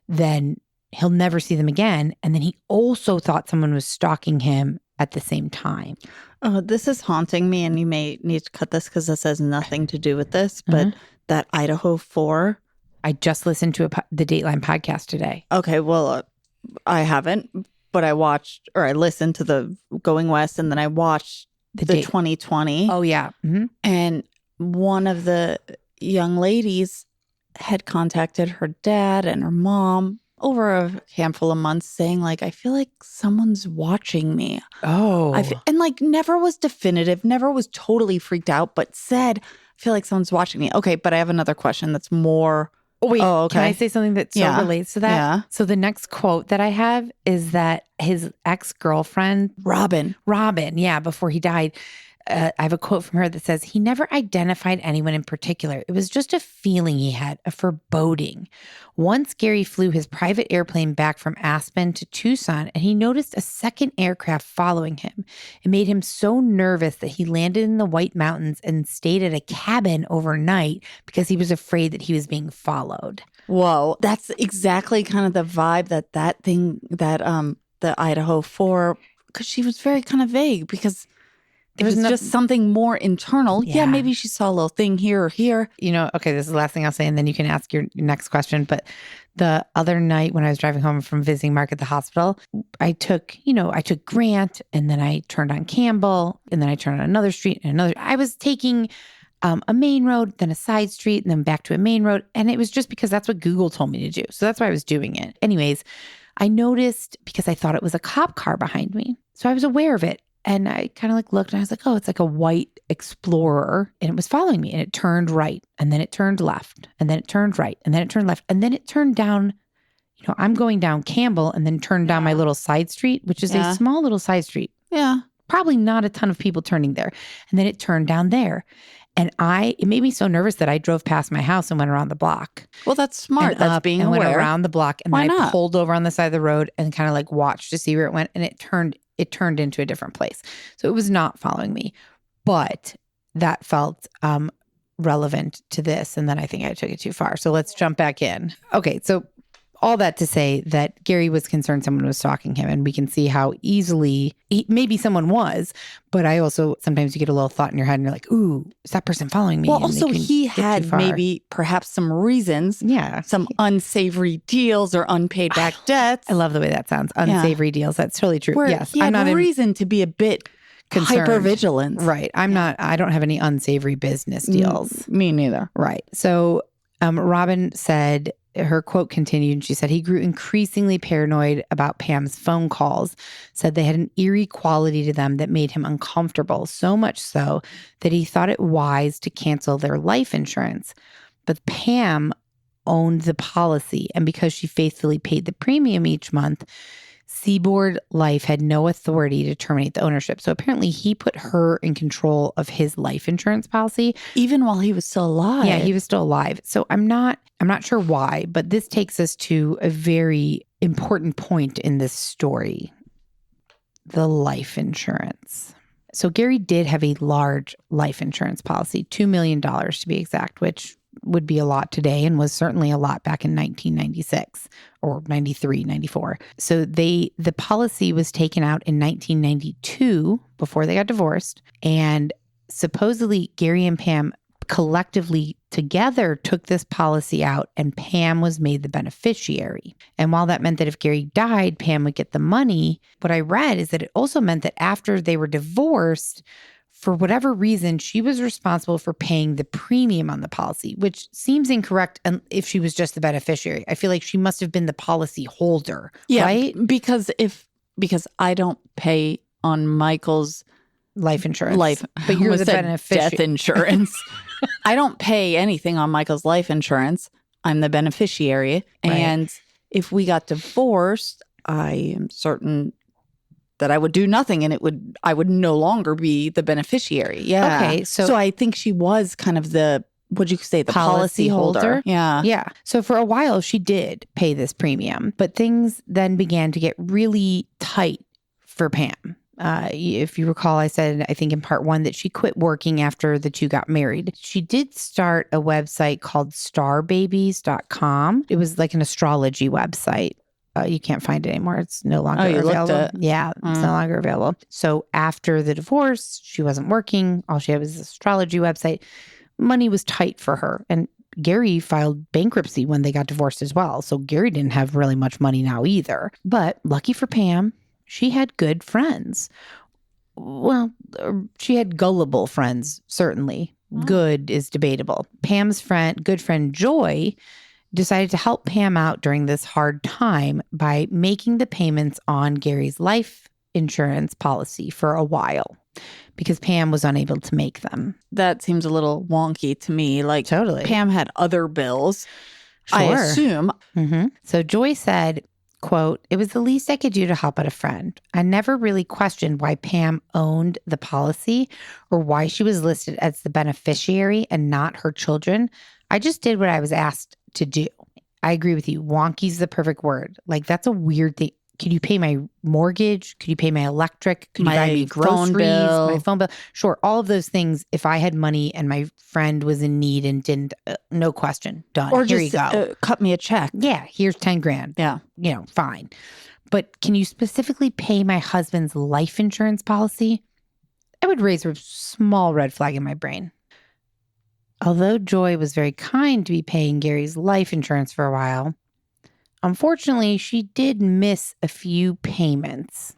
then he'll never see them again. And then he also thought someone was stalking him at the same time. Oh, this is haunting me, and you may need to cut this because this has nothing to do with this, but that Idaho 4... I just listened to the Dateline podcast today. Okay, well, I haven't, but I listened to the Going West, and then I watched the 2020. Oh, yeah. Mm-hmm. And one of the young ladies had contacted her dad and her mom over a handful of months saying, like, I feel like someone's watching me. Oh. And like never was definitive, never was totally freaked out, but said, I feel like someone's watching me. Okay, but I have another question that's more... Oh, wait, okay. Can I say something that relates to that? Yeah. So the next quote that I have is that his ex-girlfriend, Robin, before he died, I have a quote from her that says, he never identified anyone in particular. It was just a feeling he had, a foreboding. Once Gary flew his private airplane back from Aspen to Tucson, and he noticed a second aircraft following him. It made him so nervous that he landed in the White Mountains and stayed at a cabin overnight because he was afraid that he was being followed. Whoa, that's exactly kind of the vibe that the Idaho 4, because she was very kind of vague because it was just something more internal. Yeah, maybe she saw a little thing here or here. Okay, this is the last thing I'll say, and then you can ask your next question. But the other night when I was driving home from visiting Mark at the hospital, I took Grant, and then I turned on Campbell, and then I turned on another street and another. I was taking a main road, then a side street, and then back to a main road. And it was just because that's what Google told me to do. So that's why I was doing it. Anyways, I noticed because I thought it was a cop car behind me. So I was aware of it. And I kind of like looked and I was like, oh, it's like a white Explorer. And it was following me, and it turned right, and then it turned left, and then it turned right, and then it turned left, and then it turned down. I'm going down Campbell and then turned down my little side street, which is a small little side street. Yeah. Probably not a ton of people turning there. And then it turned down there. And it made me so nervous that I drove past my house and went around the block. Well, that's smart. That's being aware. Went around the block, and Why then I not? pulled over on the side of the road and kind of like watched to see where it went. And it turned into a different place. So it was not following me, but that felt relevant to this. And then I think I took it too far. So let's jump back in. Okay. So all that to say that Gary was concerned someone was stalking him, and we can see how easily maybe someone was, but I also sometimes you get a little thought in your head and you're like, ooh, is that person following me? Well, And also they can he get too had far. maybe perhaps some reasons, Yeah. some unsavory deals or unpaid back debts. I love the way that sounds. Unsavory deals. That's totally true. Where Yes. he had I'm not reason to be a bit concerned. hypervigilant. Right. I don't have any unsavory business deals. Me neither. Right. So Robin said, her quote continued, and she said, he grew increasingly paranoid about Pam's phone calls, said they had an eerie quality to them that made him uncomfortable, so much so that he thought it wise to cancel their life insurance. But Pam owned the policy, and because she faithfully paid the premium each month, Seaboard Life had no authority to terminate the ownership. So apparently he put her in control of his life insurance policy. Even while he was still alive. Yeah, he was still alive. So I'm not sure why, but this takes us to a very important point in this story. The life insurance. So Gary did have a large life insurance policy, $2 million to be exact, which would be a lot today and was certainly a lot back in 1996 or 93, 94. So the policy was taken out in 1992 before they got divorced. And supposedly Gary and Pam collectively together took this policy out, and Pam was made the beneficiary. And while that meant that if Gary died, Pam would get the money, what I read is that it also meant that after they were divorced, for whatever reason, she was responsible for paying the premium on the policy, which seems incorrect if she was just the beneficiary. I feel like she must have been the policy holder, right? Because I don't pay on Michael's life insurance. but you're the beneficiary. Death insurance. I don't pay anything on Michael's life insurance. I'm the beneficiary. Right. And if we got divorced, I am certain that I would do nothing and I would no longer be the beneficiary. Yeah. Okay. So I think she was kind of the, what'd you say, the policy holder? Yeah. Yeah. So for a while, she did pay this premium, but things then began to get really tight for Pam. If you recall, I said, I think in part 1, that she quit working after the two got married. She did start a website called starbabies.com. It was like an astrology website. You can't find it anymore. It's no longer available. Yeah, it's no longer available. So after the divorce, she wasn't working. All she had was this astrology website. Money was tight for her. And Gary filed bankruptcy when they got divorced as well. So Gary didn't have really much money now either. But lucky for Pam, she had good friends. Well, she had gullible friends, certainly. Good is debatable. Pam's good friend Joy decided to help Pam out during this hard time by making the payments on Gary's life insurance policy for a while because Pam was unable to make them. That seems a little wonky to me. Like, totally. Pam had other bills, Sure. I assume. Mm-hmm. So Joy said, quote, "It was the least I could do to help out a friend. I never really questioned why Pam owned the policy or why she was listed as the beneficiary and not her children. I just did what I was asked to do." I agree with you. Wonky's the perfect word. Like, that's a weird thing. Could you pay my mortgage? Could you pay my electric? Could you buy me groceries? My phone bill? Sure. All of those things. If I had money and my friend was in need and didn't, no question, done. Or Here just you go. Cut me a check. Yeah. Here's 10 grand. Yeah. Fine. But can you specifically pay my husband's life insurance policy? I would raise a small red flag in my brain. Although Joy was very kind to be paying Gary's life insurance for a while, unfortunately, she did miss a few payments,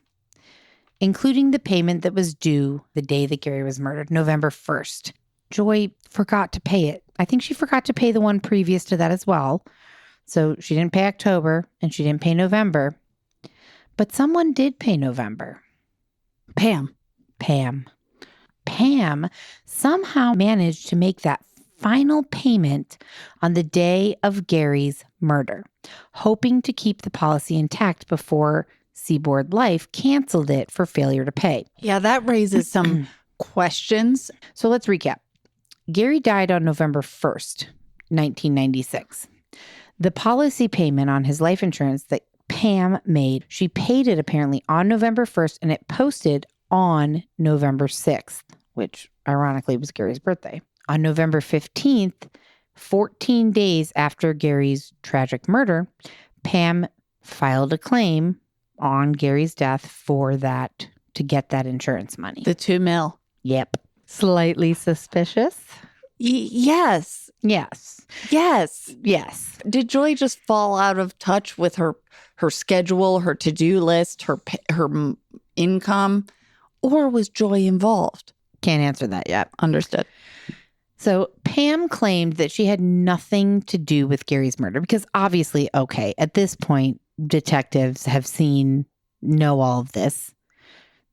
including the payment that was due the day that Gary was murdered, November 1st. Joy forgot to pay it. I think she forgot to pay the one previous to that as well. So she didn't pay October and she didn't pay November. But someone did pay November. Pam somehow managed to make that final payment on the day of Gary's murder, hoping to keep the policy intact before Seaboard Life canceled it for failure to pay. Yeah, that raises some questions. So let's recap. Gary died on November 1st, 1996. The policy payment on his life insurance that Pam made, she paid it apparently on November 1st, and it posted on November 6th, which ironically was Gary's birthday. On November 15th, 14 days after Gary's tragic murder, Pam filed a claim on Gary's death for that, to get that insurance money. The $2 million. Yep. Slightly suspicious. Yes. Yes. Yes. Yes. Did Joy just fall out of touch with her schedule, her to-do list, her income, or was Joy involved? Can't answer that yet. Understood. So Pam claimed that she had nothing to do with Gary's murder because obviously, okay, at this point, detectives have know all of this,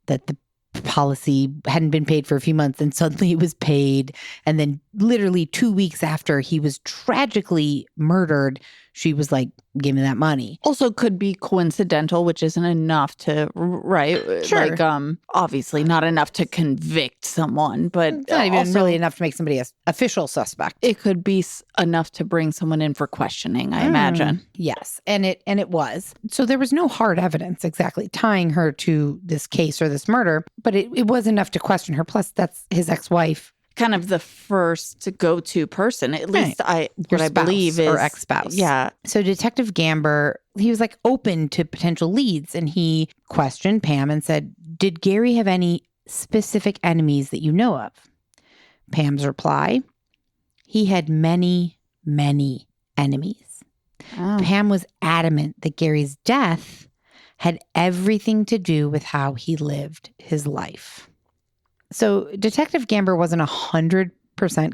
that the policy hadn't been paid for a few months and suddenly it was paid. And then literally 2 weeks after he was tragically murdered, she was like, give me that money. Also could be coincidental, which isn't enough to, right? Sure. Like, obviously not enough to convict someone, but It's not even really enough to make somebody an official suspect. It could be enough to bring someone in for questioning, I imagine. Yes. And it was. So there was no hard evidence exactly tying her to this case or this murder, but it was enough to question her. Plus, that's his ex-wife. Kind of the first go-to person, at least I Your believe is, or ex-spouse. Yeah. So Detective Gamber, he was like open to potential leads, and he questioned Pam and said, did Gary have any specific enemies that you know of? Pam's reply, he had many, many enemies. Oh. Pam was adamant that Gary's death had everything to do with how he lived his life. So Detective Gamber wasn't 100%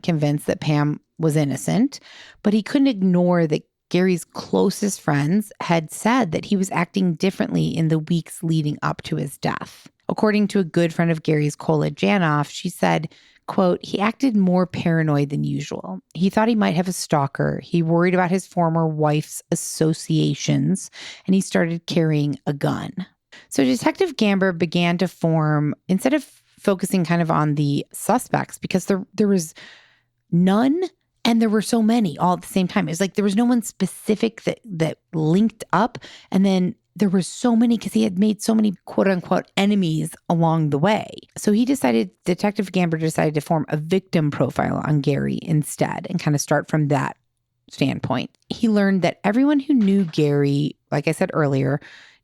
convinced that Pam was innocent, but he couldn't ignore that Gary's closest friends had said that he was acting differently in the weeks leading up to his death. According to a good friend of Gary's, Kola Janoff, she said, quote, he acted more paranoid than usual. He thought he might have a stalker. He worried about his former wife's associations, and he started carrying a gun. So Detective Gamber began to form, instead of focusing kind of on the suspects, because there was none and there were so many all at the same time. It was like there was no one specific that linked up. And then there were so many because he had made so many quote unquote enemies along the way. So Detective Gamber decided to form a victim profile on Gary instead and kind of start from that standpoint. He learned that everyone who knew Gary, like I said earlier,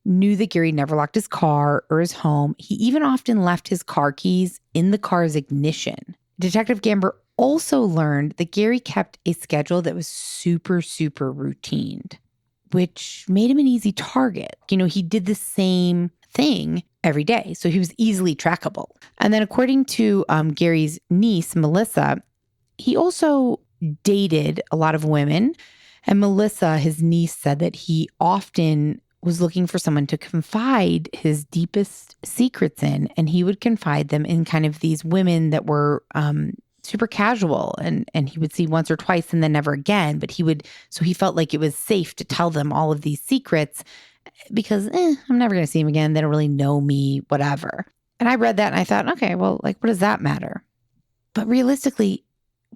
knew that Gary never locked his car or his home. He even often left his car keys in the car's ignition. Detective Gamber also learned that Gary kept a schedule that was super, super routine, which made him an easy target. You know, he did the same thing every day, so he was easily trackable. And then according to Gary's niece, Melissa, he also dated a lot of women. And Melissa, his niece, said that he often was looking for someone to confide his deepest secrets in, and he would confide them in kind of these women that were super casual, and he would see once or twice and then never again. But so he felt like it was safe to tell them all of these secrets because I'm never going to see him again. They don't really know me, whatever. And I read that and I thought, okay, well, like, what does that matter? But realistically,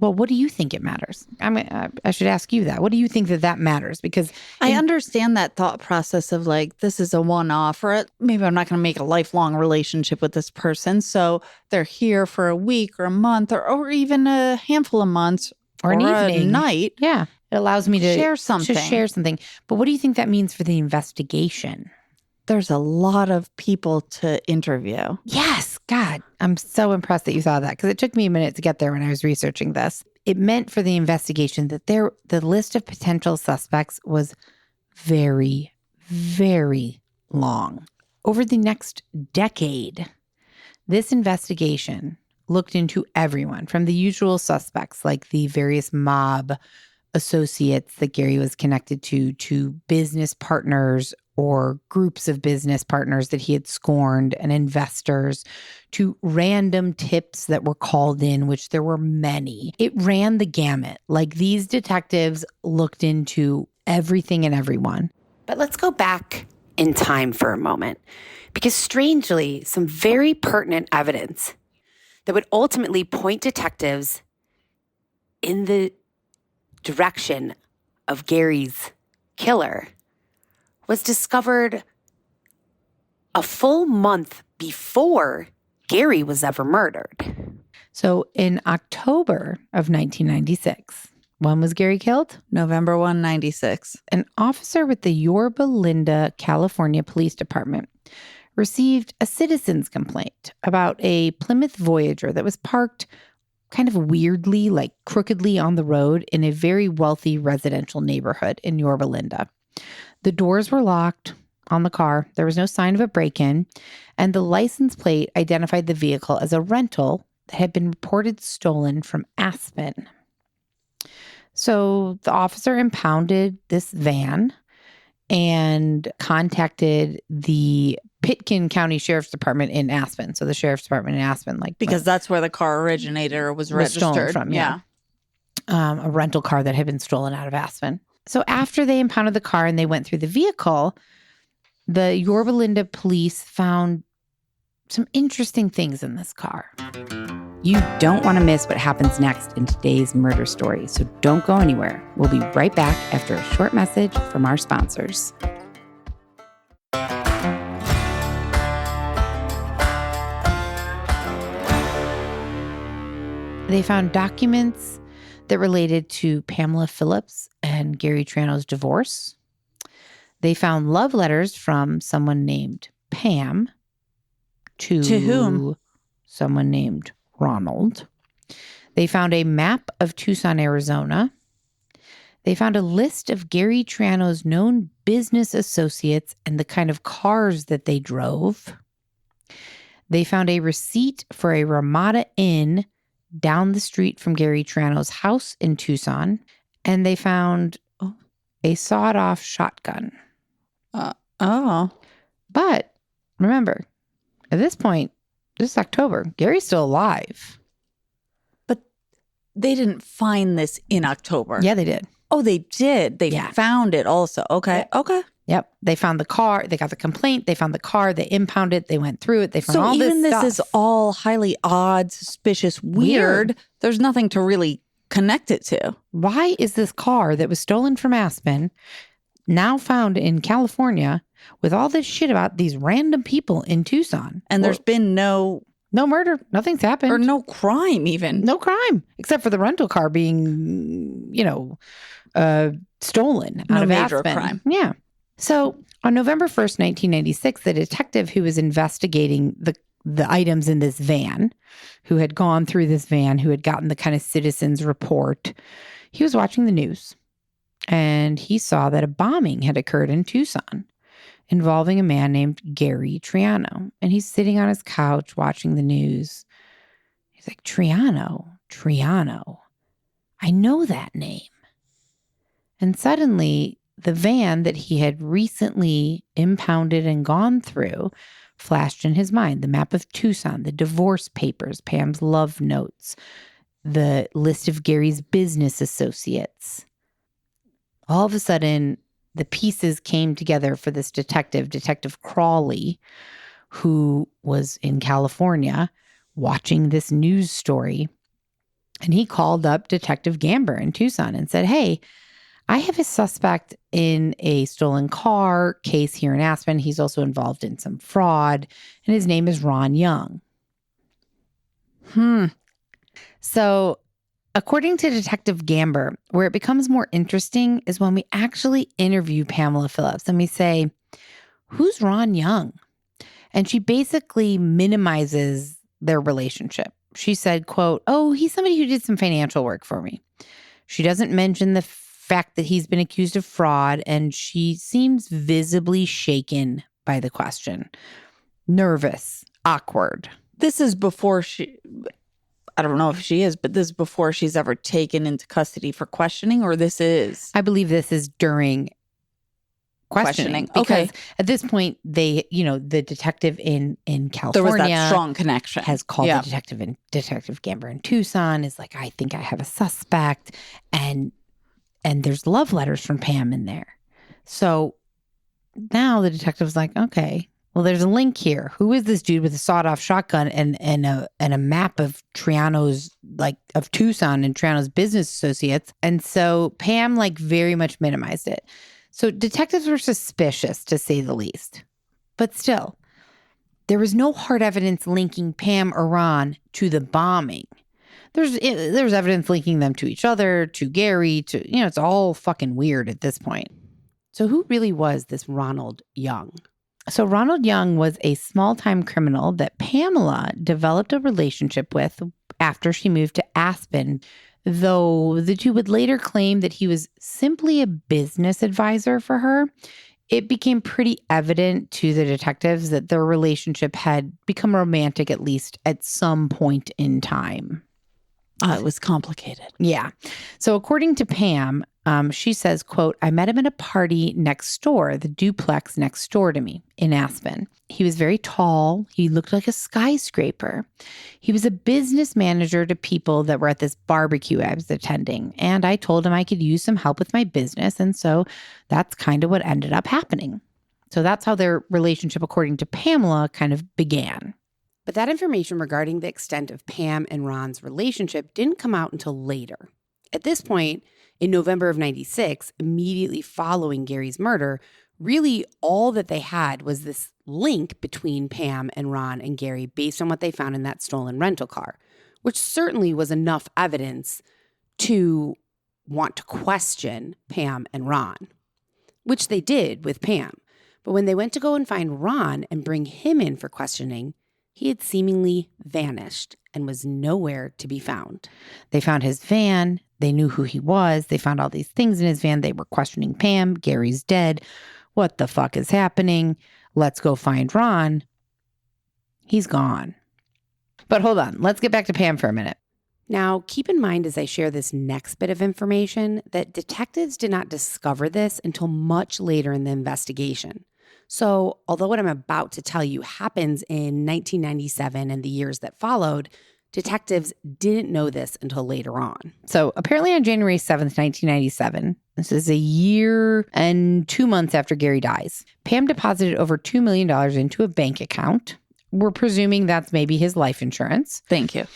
well, what do you think it matters? I mean, I should ask you that. What do you think that matters? Because I understand that thought process of like, this is a one-off, or maybe I'm not going to make a lifelong relationship with this person. So they're here for a week or a month or even a handful of months or an evening, a night. Yeah. It allows me to share something. But what do you think that means for the investigation? There's a lot of people to interview. Yes. God, I'm so impressed that you thought of that because it took me a minute to get there when I was researching this. It meant for the investigation that the list of potential suspects was very, very long. Over the next decade, this investigation looked into everyone from the usual suspects, like the various mob associates that Gary was connected to business partners or groups of business partners that he had scorned, and investors, to random tips that were called in, which there were many. It ran the gamut. Like, these detectives looked into everything and everyone. But let's go back in time for a moment, because strangely, some very pertinent evidence that would ultimately point detectives in the direction of Gary's killer was discovered a full month before Gary was ever murdered. So in October of 1996, When was Gary killed? November 1, 96. An officer with the Yorba Linda, California Police Department received a citizen's complaint about a Plymouth Voyager that was parked kind of weirdly, like crookedly on the road in a very wealthy residential neighborhood in Yorba Linda. The doors were locked on the car. There was no sign of a break-in, and the license plate identified the vehicle as a rental that had been reported stolen from Aspen. So the officer impounded this van and contacted the Pitkin County Sheriff's Department in Aspen. So the Sheriff's Department in Aspen, because that's where the car originated or was registered. Stolen from, yeah. A rental car that had been stolen out of Aspen. So after they impounded the car and they went through the vehicle, the Yorba Linda police found some interesting things in this car. You don't want to miss what happens next in today's murder story, so don't go anywhere. We'll be right back after a short message from our sponsors. They found documents that related to Pamela Phillips and Gary Triano's divorce. They found love letters from someone named Pam to whom? Someone named Ronald. They found a map of Tucson, Arizona. They found a list of Gary Triano's known business associates and the kind of cars that they drove. They found a receipt for a Ramada Inn down the street from Gary Triano's house in Tucson. And they found a sawed-off shotgun. But remember, at this point, this is October. Gary's still alive. But they didn't find this in October. Yeah, they did. Oh, they did. They found it also. Okay. Yeah. Okay. Yep. They found the car. They got the complaint. They found the car. They impounded it. They went through it. They found all this stuff. So even this is all highly odd, suspicious, weird. There's nothing to really connect it to. Why is this car that was stolen from Aspen now found in California with all this shit about these random people in Tucson? And there's been no murder. Nothing's happened. Or no crime even. No crime, except for the rental car being, stolen out of major Aspen. Crime. Yeah. So on November 1st, 1996, the detective who was investigating the items in this van, who had gone through this van, who had gotten the kind of citizen's report, he was watching the news. And he saw that a bombing had occurred in Tucson involving a man named Gary Triano. And he's sitting on his couch watching the news. He's like, Triano. I know that name. And suddenly, the van that he had recently impounded and gone through flashed in his mind. The map of Tucson, the divorce papers, Pam's love notes, the list of Gary's business associates. All of a sudden, the pieces came together for this detective, Detective Crawley, who was in California watching this news story. And he called up Detective Gamber in Tucson and said, hey, I have a suspect in a stolen car case here in Aspen. He's also involved in some fraud, and his name is Ron Young. So according to Detective Gamber, where it becomes more interesting is when we actually interview Pamela Phillips and we say, who's Ron Young? And she basically minimizes their relationship. She said, quote, oh, he's somebody who did some financial work for me. She doesn't mention the fact that he's been accused of fraud, and she seems visibly shaken by the question. Nervous, awkward. This is before I don't know if she is, but this is before she's ever taken into custody for questioning, or this is? I believe this is during questioning. Because at this point, the detective in California. There was that strong connection. Has called the detective in Detective Gamber in Tucson, is like, I think I have a suspect. And there's love letters from Pam in there. So now the detective's like, okay, well, there's a link here. Who is this dude with a sawed-off shotgun and a map of Triano's, of Tucson and Triano's business associates? And so Pam, very much minimized it. So detectives were suspicious, to say the least. But still, there was no hard evidence linking Pam or Ron to the bombing. There's evidence linking them to each other, to Gary, to, it's all fucking weird at this point. So who really was this Ronald Young? So Ronald Young was a small-time criminal that Pamela developed a relationship with after she moved to Aspen, though the two would later claim that he was simply a business advisor for her. It became pretty evident to the detectives that their relationship had become romantic, at least at some point in time. It was complicated. Yeah. So according to Pam, she says, quote, I met him at a party next door, the duplex next door to me in Aspen. He was very tall. He looked like a skyscraper. He was a business manager to people that were at this barbecue I was attending. And I told him I could use some help with my business. And so that's kind of what ended up happening. So that's how their relationship, according to Pamela, kind of began. But that information regarding the extent of Pam and Ron's relationship didn't come out until later. At this point, in November of 96, immediately following Gary's murder, really all that they had was this link between Pam and Ron and Gary based on what they found in that stolen rental car, which certainly was enough evidence to want to question Pam and Ron, which they did with Pam. But when they went to go and find Ron and bring him in for questioning, he had seemingly vanished and was nowhere to be found. They found his van. They knew who he was. They found all these things in his van. They were questioning Pam. Gary's dead. What the fuck is happening? Let's go find Ron. He's gone. But hold on. Let's get back to Pam for a minute. Now, keep in mind as I share this next bit of information that detectives did not discover this until much later in the investigation. So, although what I'm about to tell you happens in 1997 and the years that followed, detectives didn't know this until later on. So, apparently on January 7th, 1997, this is a year and 2 months after Gary dies, Pam deposited over $2 million into a bank account. We're presuming that's maybe his life insurance. Thank you.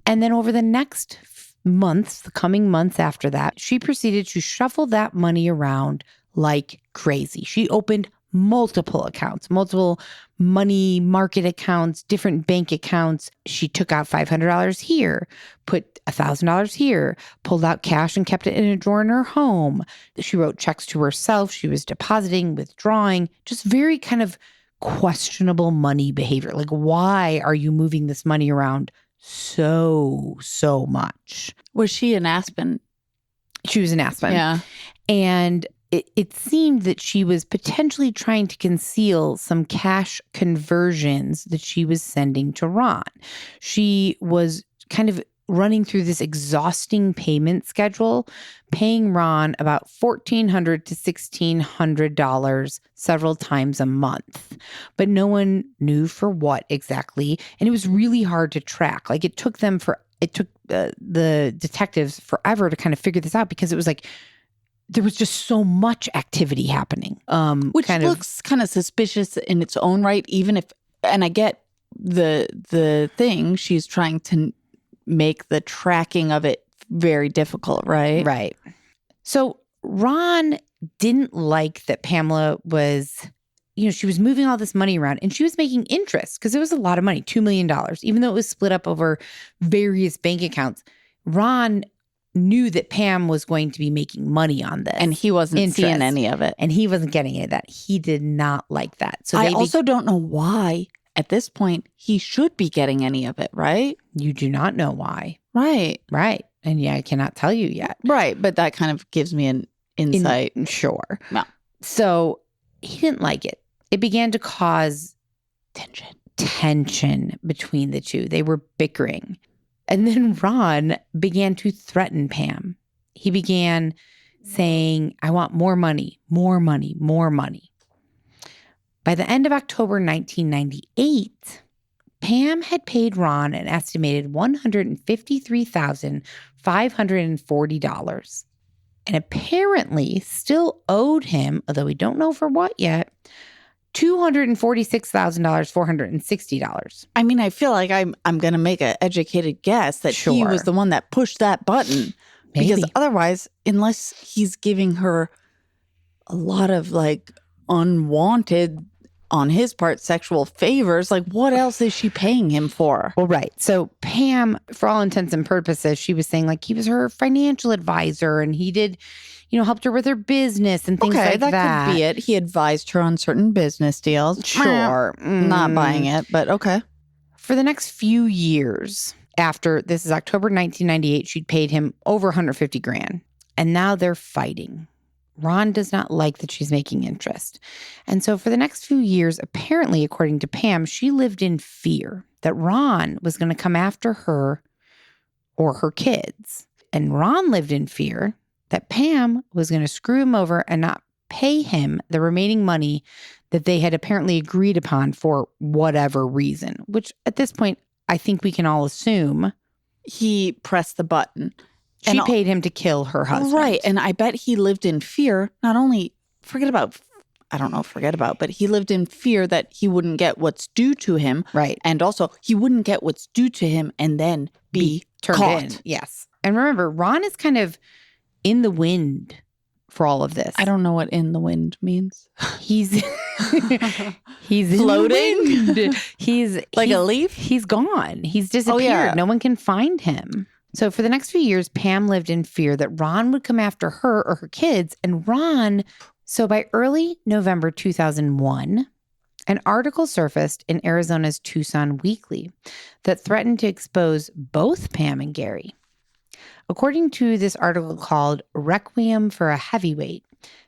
And then over the next months, the coming months after that, she proceeded to shuffle that money around like crazy. She opened multiple accounts, multiple money market accounts, different bank accounts. She took out $500 here, put $1,000 here, pulled out cash and kept it in a drawer in her home. She wrote checks to herself. She was depositing, withdrawing, just very kind of questionable money behavior. Like, why are you moving this money around so much? Was she in Aspen? She was in Aspen. Yeah. And it seemed that she was potentially trying to conceal some cash conversions that she was sending to Ron. She was kind of running through this exhausting payment schedule, paying Ron about $1,400 to $1,600 several times a month. But no one knew for what exactly. And it was really hard to track. Like it took the detectives forever to kind of figure this out because it was like, there was just so much activity happening. Which looks kind of suspicious in its own right, even if, and I get the thing, she's trying to make the tracking of it very difficult, right? Right. So Ron didn't like that Pamela was, she was moving all this money around and she was making interest because it was a lot of money, $2 million, even though it was split up over various bank accounts. Ron knew that Pam was going to be making money on this. And he wasn't seeing any of it. And he wasn't getting any of that. He did not like that. So I also don't know why, at this point, he should be getting any of it, right? You do not know why. Right. Right. And yeah, I cannot tell you yet. Right. But that kind of gives me an insight. Sure. No. So he didn't like it. It began to cause tension between the two. They were bickering. And then Ron began to threaten Pam. He began saying, I want more money, more money, more money. By the end of October 1998, Pam had paid Ron an estimated $153,540 and apparently still owed him, although we don't know for what yet, $246,460. I mean, I feel like I'm going to make an educated guess that he was the one that pushed that button. Maybe. Because otherwise, unless he's giving her a lot of like unwanted, on his part, sexual favors. Like, what else is she paying him for? Well, right. So Pam, for all intents and purposes, she was saying like he was her financial advisor and he did, helped her with her business and things like that. That could be it. He advised her on certain business deals. Sure. Not buying it, but okay. For the next few years after, this is October 1998, she'd paid him over $150,000. And now they're fighting. Ron does not like that she's making interest. And so for the next few years, apparently, according to Pam, she lived in fear that Ron was going to come after her or her kids. And Ron lived in fear that Pam was going to screw him over and not pay him the remaining money that they had apparently agreed upon for whatever reason, which at this point, I think we can all assume he pressed the button. She paid him to kill her husband. Right. And I bet he lived in fear, not only but he lived in fear that he wouldn't get what's due to him. Right. And also he wouldn't get what's due to him and then be turned caught. in. Yes. And remember, Ron is kind of in the wind for all of this. I don't know what in the wind means. He's he's floating. In the wind. He's a leaf? He's gone. He's disappeared. Oh, yeah. No one can find him. So for the next few years, Pam lived in fear that Ron would come after her or her kids. And so by early November 2001, an article surfaced in Arizona's Tucson Weekly that threatened to expose both Pam and Gary. According to this article called Requiem for a Heavyweight,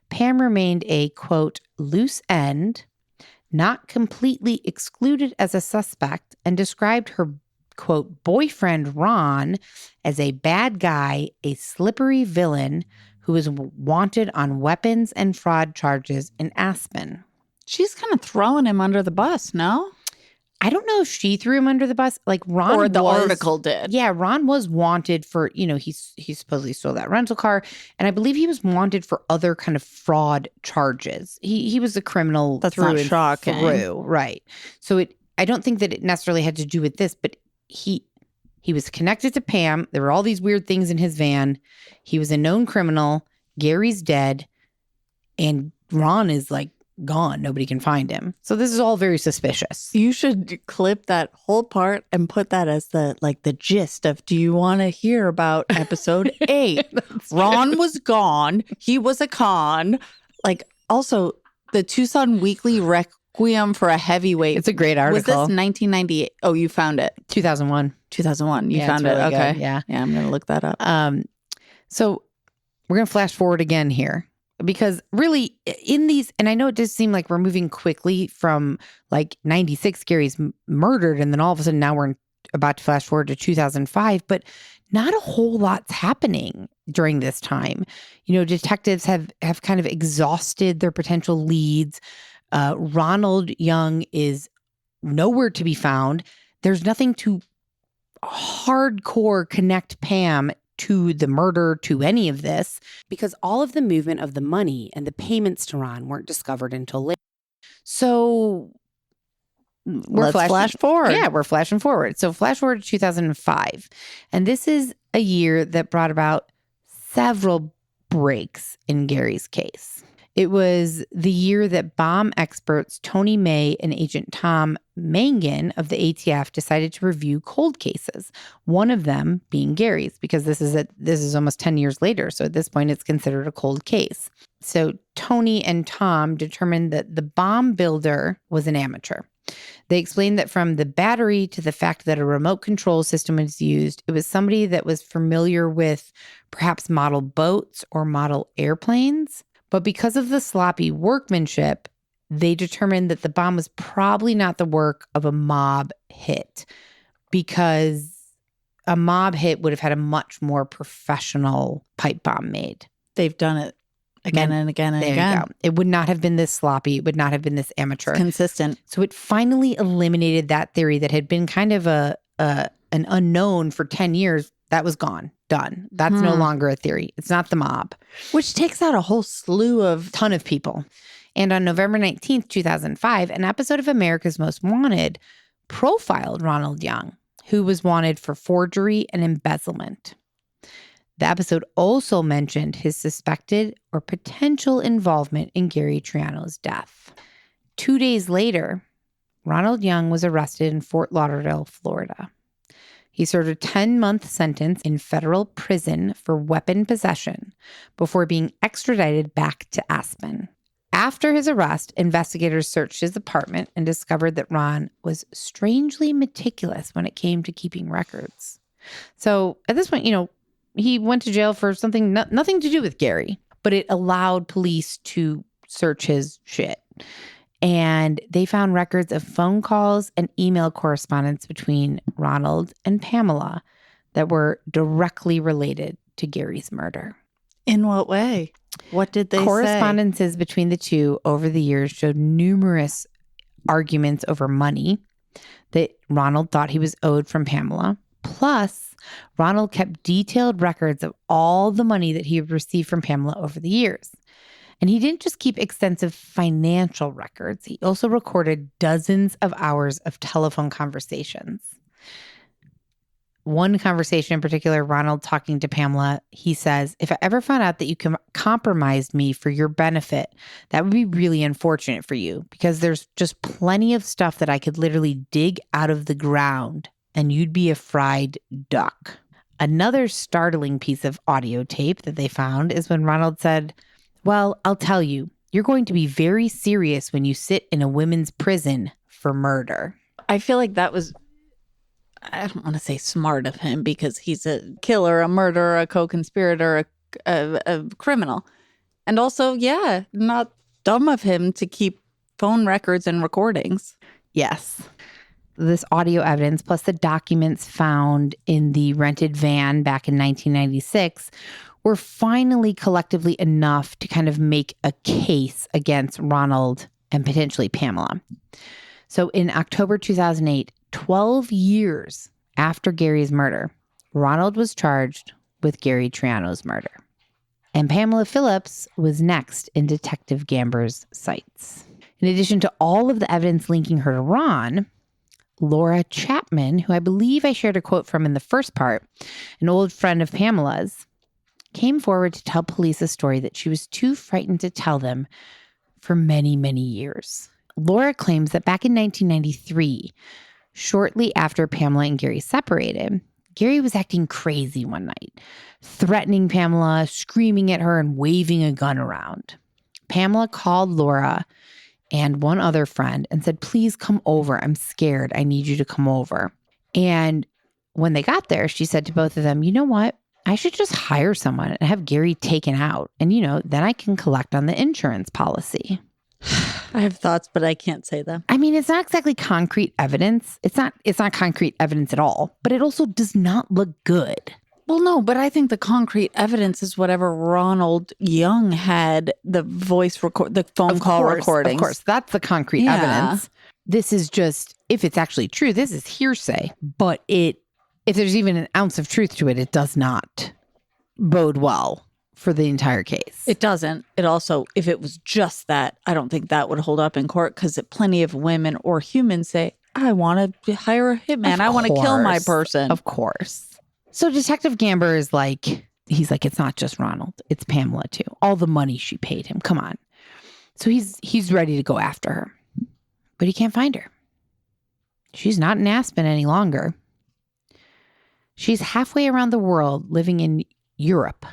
Pam remained a, quote, loose end, not completely excluded as a suspect, and described her, quote, boyfriend Ron as a bad guy, a slippery villain who was wanted on weapons and fraud charges in Aspen. She's kind of throwing him under the bus, no? I don't know if she threw him under the bus. Like Ron or the article did. Yeah, Ron was wanted for, he supposedly stole that rental car. And I believe he was wanted for other kind of fraud charges. He was a criminal. That's not shocking. Right. So I don't think that it necessarily had to do with this, but he was connected to Pam. There were all these weird things in his van. He was a known criminal. Gary's dead. And Ron is like gone. Nobody can find him. So this is all very suspicious. You should clip that whole part and put that as the gist of, do you want to hear about episode 8? Ron was gone. He was a con. Like, also, the Tucson Weekly Requiem for a Heavyweight. It's a great article. Was this 1998? Oh, you found it. 2001. 2001. You Yeah, found it's it. really Okay. good. Yeah. Yeah, I'm going to look that up. So we're going to flash forward again here. Because really in these, and I know it does seem like we're moving quickly from like 96, Gary's murdered, and then all of a sudden now we're about to flash forward to 2005, but not a whole lot's happening during this time. Detectives have kind of exhausted their potential leads. Ronald Young is nowhere to be found. There's nothing to hardcore connect Pam to the murder, to any of this, because all of the movement of the money and the payments to Ron weren't discovered until later. So Let's flash forward. Yeah, we're flashing forward. So flash forward to 2005. And this is a year that brought about several breaks in Gary's case. It was the year that bomb experts Tony May and Agent Tom Mangan of the ATF decided to review cold cases, one of them being Gary's, because this is almost 10 years later. So at this point, it's considered a cold case. So Tony and Tom determined that the bomb builder was an amateur. They explained that from the battery to the fact that a remote control system was used, it was somebody that was familiar with perhaps model boats or model airplanes. But because of the sloppy workmanship, they determined that the bomb was probably not the work of a mob hit, because a mob hit would have had a much more professional pipe bomb made. They've done it again and again and again. You go. It would not have been this sloppy. It would not have been this amateur. It's consistent. So it finally eliminated that theory that had been kind of an unknown for 10 years. That was gone. Done. That's no longer a theory. It's not the mob. Which takes out a whole slew of ton of people. And on November 19th, 2005, an episode of America's Most Wanted profiled Ronald Young, who was wanted for forgery and embezzlement. The episode also mentioned his suspected or potential involvement in Gary Triano's death. 2 days later, Ronald Young was arrested in Fort Lauderdale, Florida. He served a 10-month sentence in federal prison for weapon possession before being extradited back to Aspen. After his arrest, investigators searched his apartment and discovered that Ron was strangely meticulous when it came to keeping records. So at this point, he went to jail for something nothing to do with Gary, but it allowed police to search his shit. And they found records of phone calls and email correspondence between Ronald and Pamela that were directly related to Gary's murder. In what way? What did they say? Correspondences between the two over the years showed numerous arguments over money that Ronald thought he was owed from Pamela. Plus, Ronald kept detailed records of all the money that he had received from Pamela over the years. And he didn't just keep extensive financial records. He also recorded dozens of hours of telephone conversations. One conversation in particular, Ronald talking to Pamela, he says, "If I ever found out that you compromised me for your benefit, that would be really unfortunate for you because there's just plenty of stuff that I could literally dig out of the ground and you'd be a fried duck." Another startling piece of audio tape that they found is when Ronald said, "Well, I'll tell you, you're going to be very serious when you sit in a women's prison for murder." I feel like that was, I don't want to say smart of him because he's a killer, a murderer, a co-conspirator, a criminal. And also, not dumb of him to keep phone records and recordings. Yes. This audio evidence plus the documents found in the rented van back in 1996 were finally collectively enough to kind of make a case against Ronald and potentially Pamela. So in October 2008, 12 years after Gary's murder, Ronald was charged with Gary Triano's murder. And Pamela Phillips was next in Detective Gamber's sights. In addition to all of the evidence linking her to Ron, Laura Chapman, who I believe I shared a quote from in the first part, an old friend of Pamela's, came forward to tell police a story that she was too frightened to tell them for many, many years. Laura claims that back in 1993, shortly after Pamela and Gary separated, Gary was acting crazy one night, threatening Pamela, screaming at her, and waving a gun around. Pamela called Laura and one other friend and said, "Please come over. I'm scared. I need you to come over." And when they got there, she said to both of them, "You know what? I should just hire someone and have Gary taken out. And, then I can collect on the insurance policy." I have thoughts, but I can't say them. I mean, it's not exactly concrete evidence. It's not concrete evidence at all, but it also does not look good. Well, no, but I think the concrete evidence is whatever Ronald Young had, the the phone call recordings. Of course, that's the concrete evidence. This is just, if it's actually true, this is hearsay. But if there's even an ounce of truth to it, it does not bode well for the entire case. It doesn't. It also, if it was just that, I don't think that would hold up in court because plenty of women or humans say, "I want to hire a hitman. I want to kill my person." Of course. So Detective Gamber is he's like, "It's not just Ronald. It's Pamela too. All the money she paid him. Come on." So he's ready to go after her, but he can't find her. She's not in Aspen any longer. She's halfway around the world living in Europe,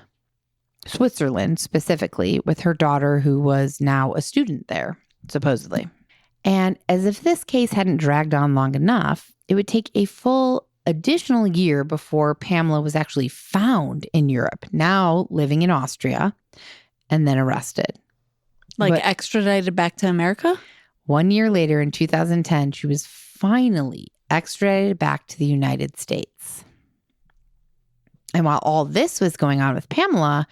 Switzerland specifically, with her daughter who was now a student there, supposedly. And as if this case hadn't dragged on long enough, it would take a full additional year before Pamela was actually found in Europe, now living in Austria, and then arrested. But extradited back to America? 1 year later, in 2010, she was finally extradited back to the United States. And while all this was going on with Pamela,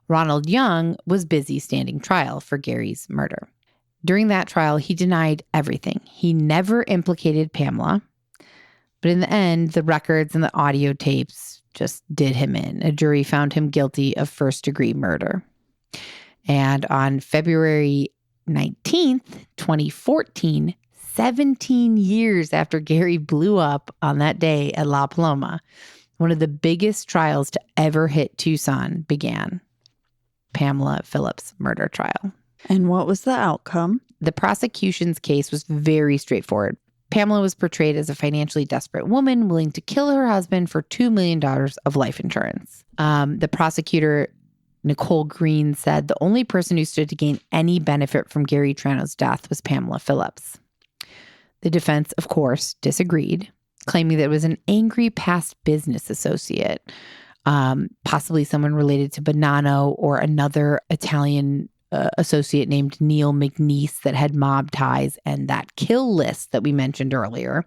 Ronald Young was busy standing trial for Gary's murder. During that trial, he denied everything. He never implicated Pamela. But in the end, the records and the audio tapes just did him in. A jury found him guilty of first-degree murder. And on February 19th, 2014, 17 years after Gary blew up on that day at La Paloma, one of the biggest trials to ever hit Tucson began. Pamela Phillips' murder trial. And what was the outcome? The prosecution's case was very straightforward. Pamela was portrayed as a financially desperate woman willing to kill her husband for $2 million of life insurance. The prosecutor, Nicole Green, said the only person who stood to gain any benefit from Gary Triano's death was Pamela Phillips. The defense, of course, disagreed, claiming that it was an angry past business associate, possibly someone related to Bonanno or another Italian associate named Neil McNeese that had mob ties and that kill list that we mentioned earlier.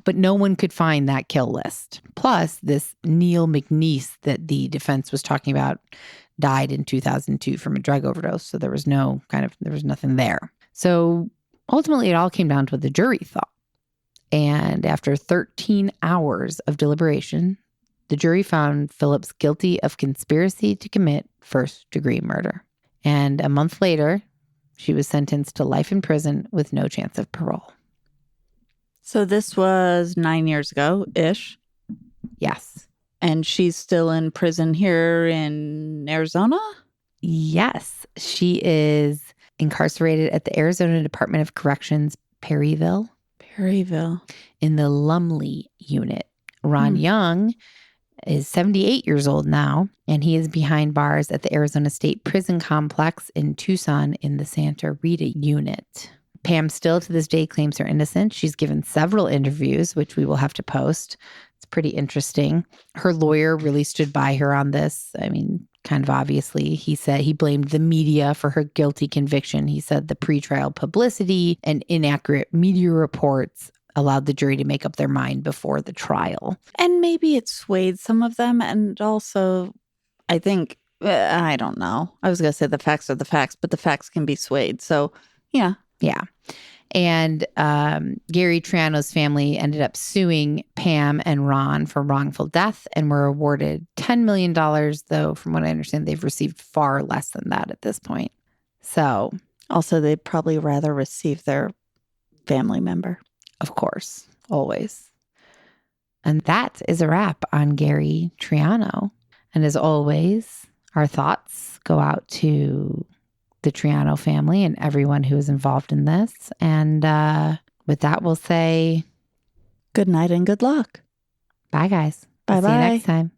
But no one could find that kill list. Plus, this Neil McNeese that the defense was talking about died in 2002 from a drug overdose. So there was nothing there. So ultimately, it all came down to what the jury thought. And after 13 hours of deliberation, the jury found Phillips guilty of conspiracy to commit first-degree murder. And a month later, she was sentenced to life in prison with no chance of parole. So this was 9 years ago-ish. Yes. And she's still in prison here in Arizona? Yes. She is incarcerated at the Arizona Department of Corrections, Perryville. In the Lumley unit. Ron Young is 78 years old now, and he is behind bars at the Arizona State Prison Complex in Tucson in the Santa Rita unit. Pam still to this day claims her innocence. She's given several interviews, which we will have to post. It's pretty interesting. Her lawyer really stood by her on this. I mean, kind of obviously. He said he blamed the media for her guilty conviction. He said the pretrial publicity and inaccurate media reports allowed the jury to make up their mind before the trial. And maybe it swayed some of them. And also, I think, I don't know. I was going to say the facts are the facts, but the facts can be swayed. So, yeah. Yeah. And Gary Triano's family ended up suing Pam and Ron for wrongful death and were awarded $10 million, though, from what I understand, they've received far less than that at this point. So, also, they'd probably rather receive their family member. Of course, always. And that is a wrap on Gary Triano. And as always, our thoughts go out to the Triano family and everyone who is involved in this. And with that, we'll say good night and good luck. Bye, guys. Bye-bye. See you next time.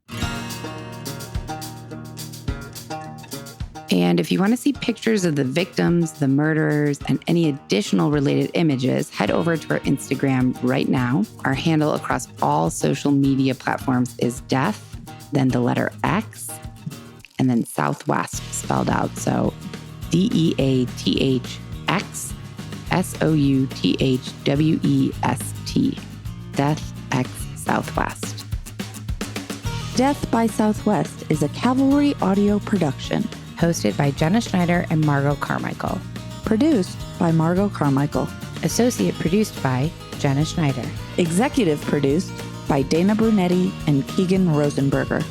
And if you want to see pictures of the victims, the murderers, and any additional related images, head over to our Instagram right now. Our handle across all social media platforms is death, then the letter X, and then Southwest spelled out. So DEATHXSOUTHWEST. Death X Southwest. Death by Southwest is a Cavalry audio production. Hosted by Jenna Schneider and Margot Carmichael. Produced by Margot Carmichael. Associate produced by Jenna Schneider. Executive produced by Dana Brunetti and Keegan Rosenberger.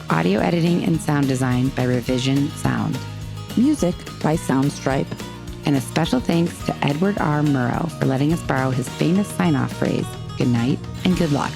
Audio editing and sound design by Revision Sound. Music by Soundstripe. And a special thanks to Edward R. Murrow for letting us borrow his famous sign-off phrase, good night and good luck.